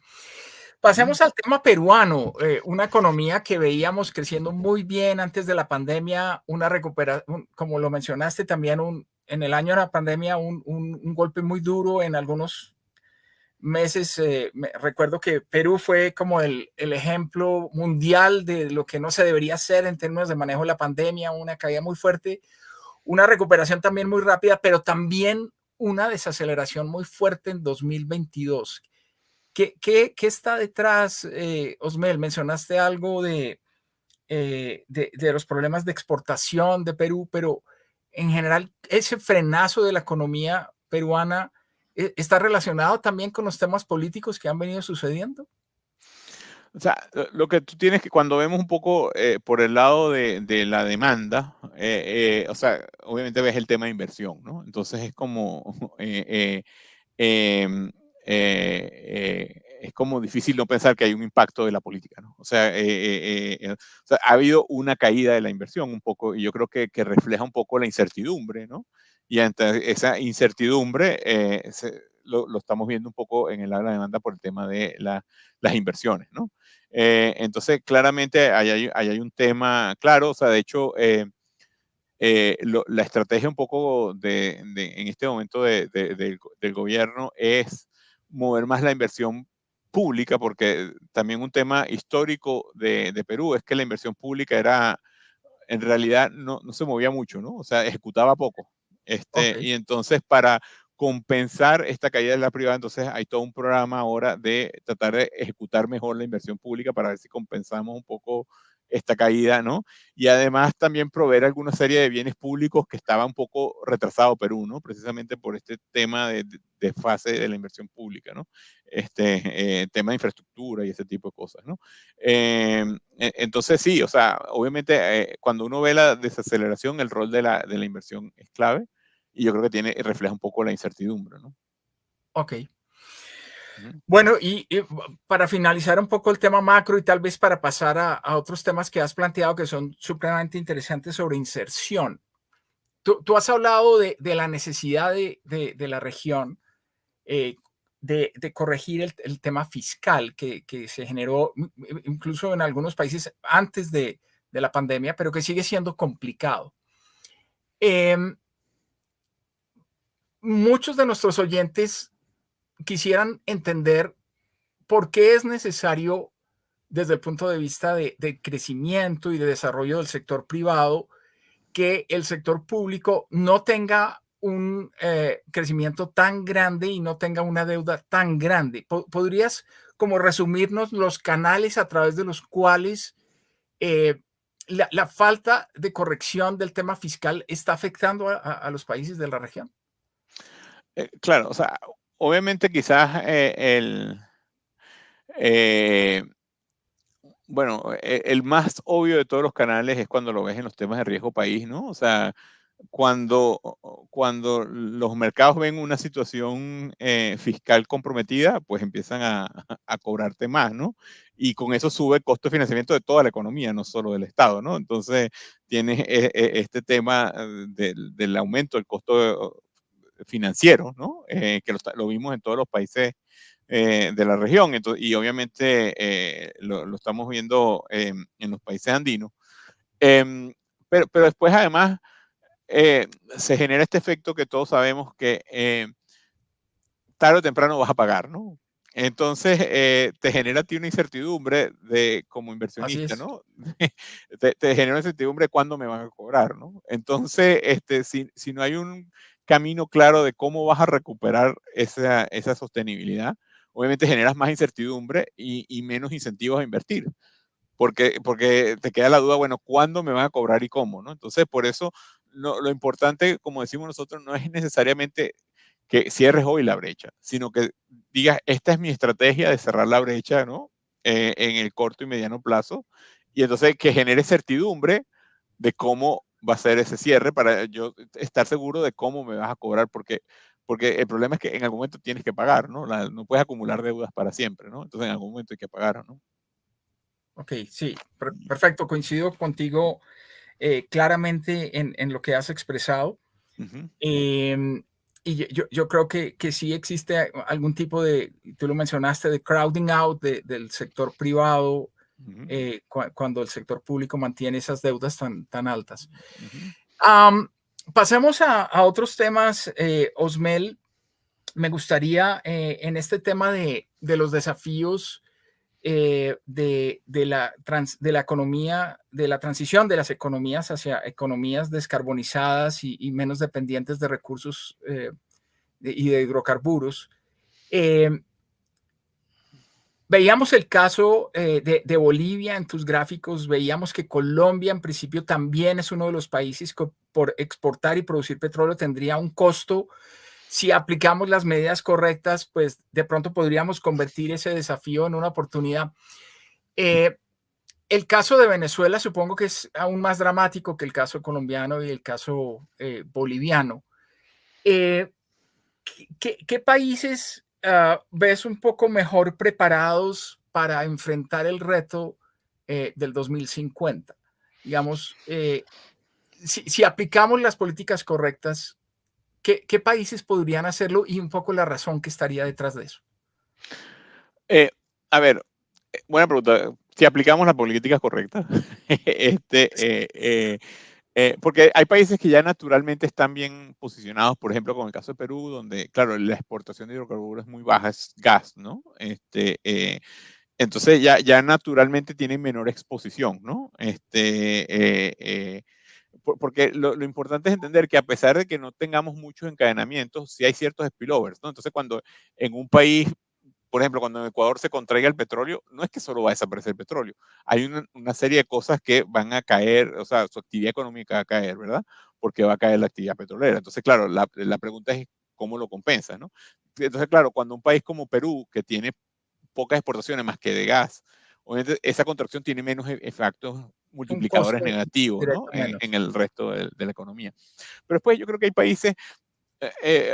Pasemos al tema peruano, una economía que veíamos creciendo muy bien antes de la pandemia, una recuperación, como lo mencionaste también, en el año de la pandemia, un golpe muy duro en algunos meses. Recuerdo que Perú fue como el ejemplo mundial de lo que no se debería hacer en términos de manejo de la pandemia, una caída muy fuerte, una recuperación también muy rápida, pero también una desaceleración muy fuerte en 2022. ¿Qué está detrás, Osmel? Mencionaste algo de los problemas de exportación de Perú, pero en general ese frenazo de la economía peruana está relacionado también con los temas políticos que han venido sucediendo. O sea, lo que tú tienes que cuando vemos un poco por el lado de la demanda, o sea, obviamente ves el tema de inversión, ¿no? Entonces es como, em, es como difícil no pensar que hay un impacto de la política, ¿no? O sea, ha habido una caída de la inversión un poco y yo creo que refleja un poco la incertidumbre, ¿no? Y ante esa incertidumbre lo estamos viendo un poco en el lado de la demanda por el tema de las inversiones, ¿no? Entonces, claramente ahí hay un tema claro, o sea, de hecho, la estrategia un poco en este momento del gobierno es mover más la inversión pública, porque también un tema histórico de Perú es que la inversión pública era, en realidad, no se movía mucho, ¿no? O sea, ejecutaba poco. Ok, Y entonces, para compensar esta caída de la privada, entonces hay todo un programa ahora de tratar de ejecutar mejor la inversión pública para ver si compensamos un poco esta caída, ¿no? Y además también proveer alguna serie de bienes públicos que estaba un poco retrasado Perú, ¿no? Precisamente por este tema de fase de la inversión pública, ¿no? Tema de infraestructura y ese tipo de cosas, ¿no? Entonces sí, o sea, obviamente cuando uno ve la desaceleración, el rol de la inversión es clave y yo creo que refleja un poco la incertidumbre, ¿no? ok. Ujú. Bueno, y para finalizar un poco el tema macro y tal vez para pasar a otros temas que has planteado que son supremamente interesantes sobre inserción. Tú has hablado de la necesidad de la región eh, de corregir el tema fiscal que se generó incluso en algunos países antes de la pandemia, pero que sigue siendo complicado. Em, Muchos de nuestros oyentes quisieran entender por qué es necesario, desde el punto de vista de crecimiento y de desarrollo del sector privado, que el sector público no tenga un crecimiento tan grande y no tenga una deuda tan grande. ¿Podrías como resumirnos los canales a través de los cuales eh, la falta de corrección del tema fiscal está afectando a los países de la región? Claro, o sea, obviamente quizás eh, bueno, el más obvio de todos los canales es cuando lo ves en los temas de riesgo país, ¿no? O sea, cuando los mercados ven una situación fiscal comprometida, pues empiezan a cobrarte más, ¿no? Y con eso sube el costo de financiamiento de toda la economía, no solo del Estado, ¿no? Entonces, tienes este tema del aumento del costo financiero, ¿no? Que lo vimos en todos los países de la región. Y obviamente lo estamos viendo en los países andinos. Em, pero después, además, eh, se genera este efecto que todos sabemos que tarde o temprano vas a pagar, ¿no? Entonces, te genera a ti una incertidumbre como Así inversionista, es. ¿no? Te genera una incertidumbre de cuándo me van a cobrar, ¿no? Entonces, si no hay un camino claro de cómo vas a recuperar esa sostenibilidad, obviamente generas más incertidumbre y menos incentivos a invertir. Porque te queda la duda, bueno, ¿cuándo me van a cobrar y cómo? ¿no? Entonces, por eso lo importante, como decimos nosotros, no es necesariamente que cierres hoy la brecha, sino que digas, esta es mi estrategia de cerrar la brecha, ¿no? En el corto y mediano plazo, y entonces que genere certidumbre de cómo va a ser ese cierre para yo estar seguro de cómo me vas a cobrar, porque el problema es que en algún momento tienes que pagar, ¿no? No puedes acumular deudas para siempre, ¿no? Entonces en algún momento hay que pagar, ¿no? Ok, sí, perfecto. Coincido contigo claramente en lo que has expresado. Ujú, Em, y yo creo que sí existe algún tipo de, tú lo mencionaste, de crowding out del sector privado ujú, cuando el sector público mantiene esas deudas tan altas. ujú. Am, Pasemos a otros temas, Osmel. Me gustaría en este tema de los desafíos de la economía, de la transición de las economías hacia economías descarbonizadas y menos dependientes de recursos y de hidrocarburos. Eh, Veíamos el caso de Bolivia en tus gráficos, veíamos que Colombia en principio también es uno de los países que por exportar y producir petróleo tendría un costo. Si aplicamos las medidas correctas, pues de pronto podríamos convertir ese desafío en una oportunidad. Eh, el caso de Venezuela supongo que es aún más dramático que el caso colombiano y el caso boliviano. Eh, ¿Qué países ves un poco mejor preparados para enfrentar el reto del 2050? Digamos, si aplicamos las políticas correctas, ¿qué países podrían hacerlo y un poco la razón que estaría detrás de eso? Eh, a ver, buena pregunta. Si aplicamos las políticas correctas, este, porque hay países que ya naturalmente están bien posicionados, por ejemplo, con el caso de Perú, donde, claro, la exportación de hidrocarburos es muy baja, es gas, ¿no? Entonces ya naturalmente tienen menor exposición, ¿no? Porque lo importante es entender que a pesar de que no tengamos muchos encadenamientos, sí hay ciertos spillovers, ¿no? Entonces, cuando en un país, por ejemplo, cuando en Ecuador se contraiga el petróleo, no es que solo va a desaparecer el petróleo, hay una serie de cosas que van a caer, o sea, su actividad económica va a caer, ¿verdad? Porque va a caer la actividad petrolera. Entonces, claro, la pregunta es cómo lo compensa, ¿no? Entonces, claro, cuando un país como Perú, que tiene pocas exportaciones más que de gas, obviamente esa contracción tiene menos efectos Un multiplicadores costo negativos, ¿no? directo En menos. el resto de la economía. Pero después yo creo que hay países,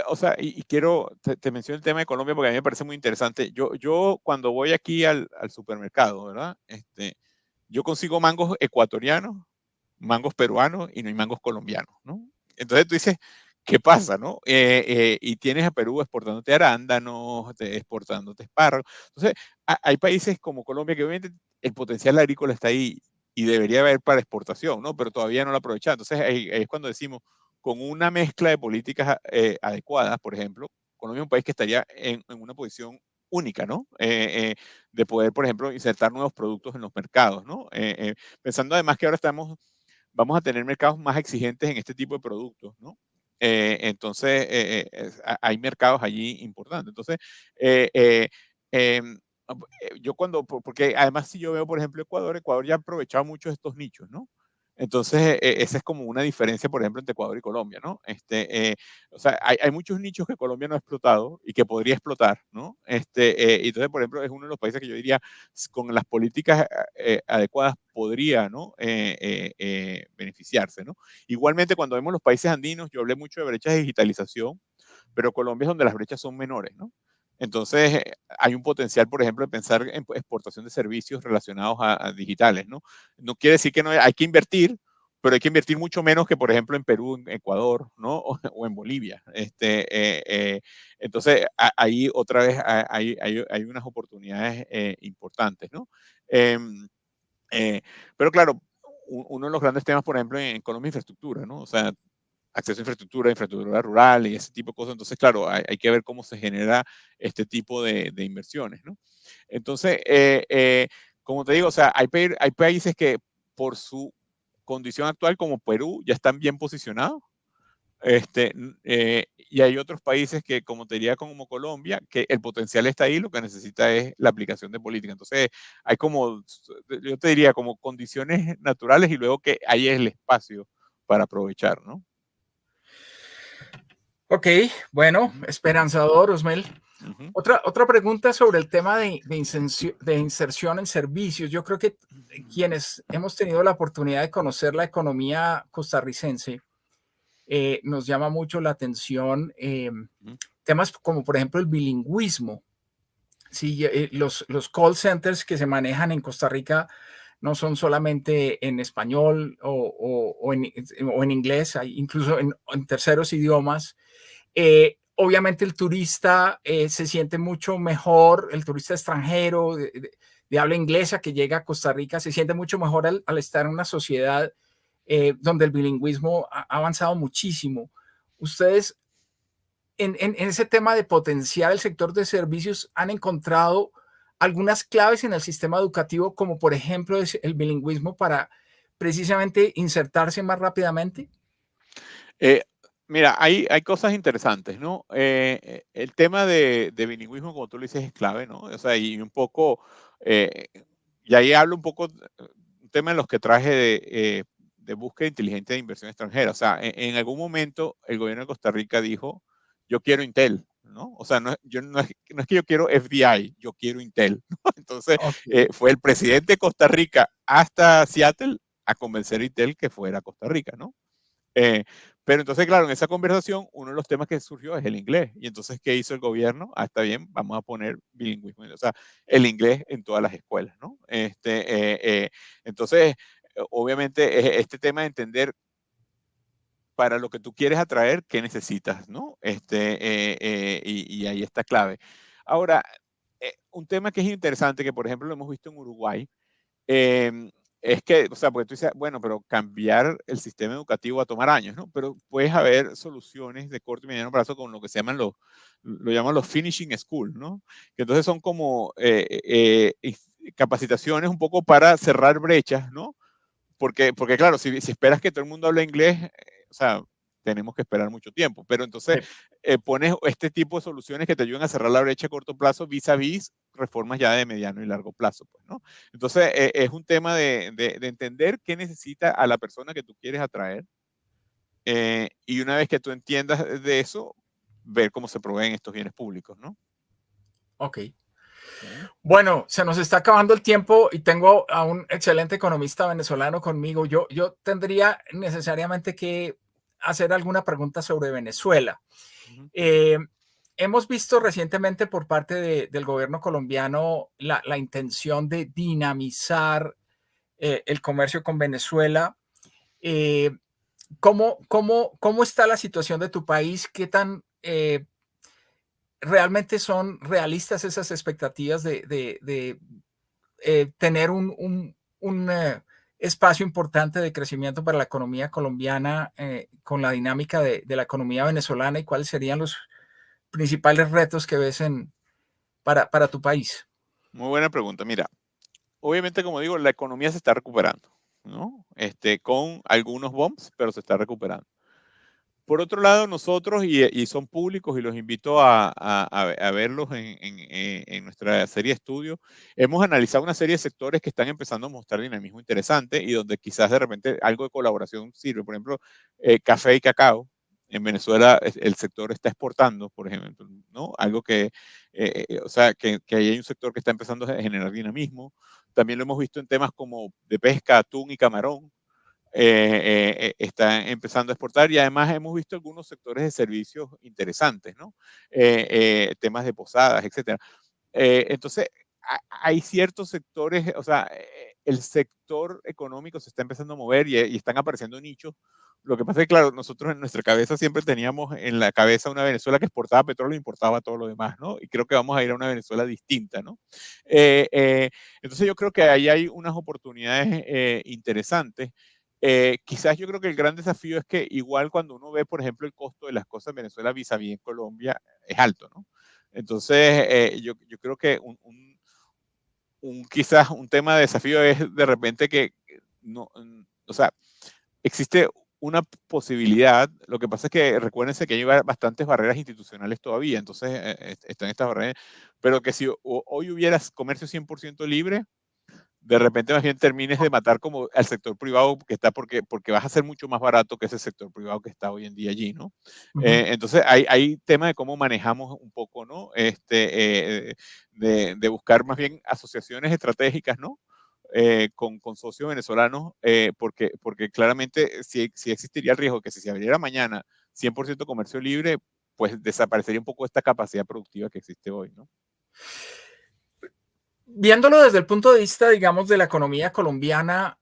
o sea, y quiero, te menciono el tema de Colombia porque a mí me parece muy interesante. Yo cuando voy aquí al supermercado, ¿verdad? Yo consigo mangos ecuatorianos, mangos peruanos y no hay mangos colombianos, ¿no? Entonces tú dices, ¿qué pasa, no? Y tienes a Perú exportándote arándanos, exportándote espárragos. Entonces, hay países como Colombia que obviamente el potencial agrícola está ahí y debería haber para exportación, ¿no? Pero todavía no lo aprovechan. Entonces, ahí es cuando decimos, con una mezcla de políticas adecuadas, por ejemplo, Colombia es un país que estaría en una posición única, ¿no? De poder, por ejemplo, insertar nuevos productos en los mercados, ¿no? Pensando además que ahora vamos a tener mercados más exigentes en este tipo de productos, ¿no? Entonces, hay mercados allí importantes. Entonces, eh, eh, em, yo porque además si yo veo, por ejemplo, Ecuador ya ha aprovechado mucho estos nichos, ¿no? Entonces, esa es como una diferencia, por ejemplo, entre Ecuador y Colombia, ¿no? O sea, hay muchos nichos que Colombia no ha explotado y que podría explotar, ¿no? Y entonces, por ejemplo, es uno de los países que yo diría, con las políticas adecuadas, podría, ¿no? Beneficiarse, ¿no? Igualmente, cuando vemos los países andinos, yo hablé mucho de brechas de digitalización, pero Colombia es donde las brechas son menores, ¿no? Entonces, hay un potencial, por ejemplo, de pensar en exportación de servicios relacionados a digitales, ¿no? No quiere decir que no hay que invertir, pero hay que invertir mucho menos que, por ejemplo, en Perú, en Ecuador, ¿no? O en Bolivia. Entonces, ahí otra vez hay unas oportunidades importantes, ¿no? Em, pero claro, uno de los grandes temas, por ejemplo, en Colombia es infraestructura, ¿no? O sea, acceso a infraestructura rural y ese tipo de cosas. Entonces, claro, hay que ver cómo se genera este tipo de inversiones, ¿no? Entonces, como te digo, o sea, hay países que por su condición actual, como Perú, ya están bien posicionados, Y hay otros países que, como te diría, como Colombia, que el potencial está ahí, lo que necesita es la aplicación de política. Entonces, hay como, yo te diría, como condiciones naturales y luego que ahí es el espacio para aprovechar, ¿no? Ok, bueno, esperanzador, Osmel. Ujú. Otra pregunta sobre el tema de inserción en servicios. Yo creo que quienes hemos tenido la oportunidad de conocer la economía costarricense, nos llama mucho la atención Ujú. temas como, por ejemplo, el bilingüismo. Sí, los call centers que se manejan en Costa Rica no son solamente en español o en inglés, hay incluso en terceros idiomas. Obviamente el turista se siente mucho mejor, el turista extranjero de habla inglesa que llega a Costa Rica se siente mucho mejor al estar en una sociedad donde el bilingüismo ha avanzado muchísimo. Ustedes en ese tema de potenciar el sector de servicios han encontrado algunas claves en el sistema educativo, como por ejemplo el bilingüismo para precisamente insertarse más rápidamente. Eh, Mira, hay cosas interesantes, ¿no? El tema de bilingüismo, como tú lo dices, es clave, ¿no? O sea, y un poco, eh, y ahí hablo un poco, un tema en los que traje de búsqueda inteligente de inversión extranjera. O sea, algún momento el gobierno de Costa Rica dijo, yo quiero Intel, ¿no? O sea, no es que yo quiero FDI, yo quiero Intel, ¿no? Entonces, Okay. fue el presidente de Costa Rica hasta Seattle a convencer a Intel que fuera a Costa Rica, ¿no? Eh, pero entonces, claro, en esa conversación, uno de los temas que surgió es el inglés. Y entonces, ¿qué hizo el gobierno? Ah, está bien, vamos a poner bilingüismo, o sea, el inglés en todas las escuelas, ¿no? Entonces, obviamente, este tema de entender para lo que tú quieres atraer, qué necesitas, ¿no? Y ahí está clave. Ahora, un tema que es interesante, que por ejemplo lo hemos visto en Uruguay, eh, es que, o sea, porque tú dices, bueno, pero cambiar el sistema educativo va a tomar años, ¿no? Pero puedes haber soluciones de corto y mediano plazo con lo que se llaman lo llaman los finishing school, ¿no? Que entonces son como capacitaciones un poco para cerrar brechas, ¿no? Porque claro, si esperas que todo el mundo hable inglés, o sea, tenemos que esperar mucho tiempo. Pero entonces pones este tipo de soluciones que te ayudan a cerrar la brecha a corto plazo vis a vis reformas ya de mediano y largo plazo, pues, ¿no? Entonces es un tema de entender qué necesita a la persona que tú quieres atraer y una vez que tú entiendas de eso, ver cómo se proveen estos bienes públicos, ¿no? Ok. Uh-huh. Bueno, se nos está acabando el tiempo y tengo a un excelente economista venezolano conmigo. Yo tendría necesariamente que hacer alguna pregunta sobre Venezuela. Uh-huh. Eh, hemos visto recientemente por parte del gobierno colombiano la intención de dinamizar el comercio con Venezuela. Eh, ¿Cómo está la situación de tu país? ¿Qué tan realmente son realistas esas expectativas de tener un espacio importante de crecimiento para la economía colombiana con la dinámica de la economía venezolana y cuáles serían los principales retos que ves para tu país? Muy buena pregunta. Mira, obviamente, como digo, la economía se está recuperando, ¿no? Con algunos bumps, pero se está recuperando. Por otro lado, nosotros, y son públicos y los invito a verlos en nuestra serie de estudios, hemos analizado una serie de sectores que están empezando a mostrar dinamismo interesante y donde quizás de repente algo de colaboración sirve. Por ejemplo, café y cacao. En Venezuela el sector está exportando, por ejemplo, ¿no? Algo o sea, que ahí hay un sector que está empezando a generar dinamismo. También lo hemos visto en temas como de pesca, atún y camarón, está empezando a exportar y además hemos visto algunos sectores de servicios interesantes, ¿no? Temas de posadas, etcétera. Entonces, hay ciertos sectores, o sea, el sector económico se está empezando a mover y están apareciendo nichos. Lo que pasa es que, claro, nosotros en nuestra cabeza siempre teníamos en la cabeza una Venezuela que exportaba petróleo e importaba todo lo demás, ¿no? Y creo que vamos a ir a una Venezuela distinta, ¿no? Entonces yo creo que ahí hay unas oportunidades interesantes. Quizás yo creo que el gran desafío es que igual cuando uno ve, por ejemplo, el costo de las cosas en Venezuela vis a vis en Colombia, es alto, ¿no? Entonces, yo creo que quizás un tema de desafío es de repente que no, o sea, existe una posibilidad. Lo que pasa es que recuérdense que hay bastantes barreras institucionales todavía, entonces están estas barreras, pero que si hoy hubieras comercio 100% libre, de repente más bien termines de matar como al sector privado que está porque vas a ser mucho más barato que ese sector privado que está hoy en día allí, ¿no? Ujú. Entonces hay temas de cómo manejamos un poco, ¿no? De buscar más bien asociaciones estratégicas, ¿no? Con socios venezolanos, porque claramente si existiría el riesgo que si se abriera mañana 100% comercio libre, pues desaparecería un poco esta capacidad productiva que existe hoy, ¿no? Viéndolo desde el punto de vista, digamos, de la economía colombiana,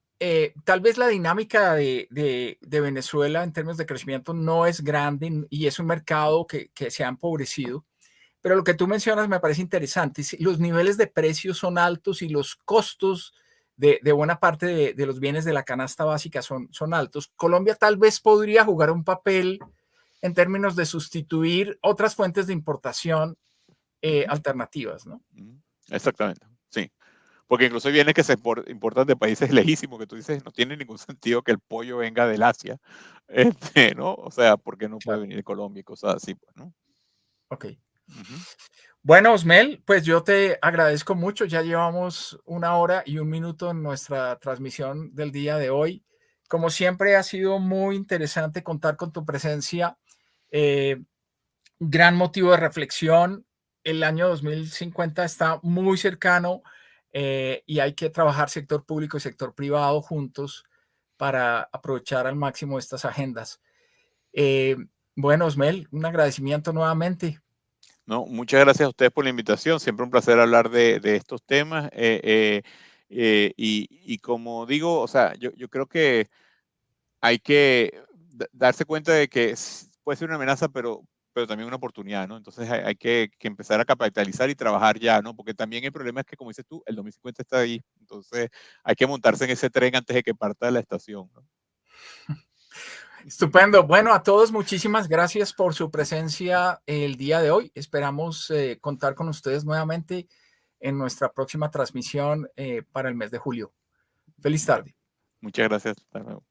tal vez la dinámica de Venezuela en términos de crecimiento no es grande y es un mercado que se ha empobrecido. Pero lo que tú mencionas me parece interesante. Los niveles de precios son altos y los costos de buena parte de los bienes de la canasta básica son altos. Colombia tal vez podría jugar un papel en términos de sustituir otras fuentes de importación Ujú, alternativas, ¿no? ujú. Exactamente, sí. Porque incluso hay bienes que se importan de países lejísimos, que tú dices, no tiene ningún sentido que el pollo venga del Asia, ¿no? O sea, porque no puede Claro. venir de Colombia y cosas así, pues, ¿no? Ok. Ujú. Bueno, Osmel, pues yo te agradezco mucho. Ya llevamos 1 hora y 1 minuto en nuestra transmisión del día de hoy. Como siempre, ha sido muy interesante contar con tu presencia. Eh, Gran motivo de reflexión. El año 2050 está muy cercano y hay que trabajar sector público y sector privado juntos para aprovechar al máximo estas agendas. Eh, bueno, Osmel, un agradecimiento nuevamente. No, muchas gracias a ustedes por la invitación. Siempre un placer hablar de estos temas. Y como digo, o sea, yo creo que hay que darse cuenta de que puede ser una amenaza, pero también una oportunidad, ¿no? Entonces hay que empezar a capitalizar y trabajar ya, ¿no? Porque también el problema es que, como dices tú, el 2050 está ahí. Entonces hay que montarse en ese tren antes de que parta de la estación, ¿no? Estupendo. Bueno, a todos muchísimas gracias por su presencia el día de hoy. Esperamos contar con ustedes nuevamente en nuestra próxima transmisión para el mes de julio. Feliz Bueno, tarde. muchas gracias. Hasta luego.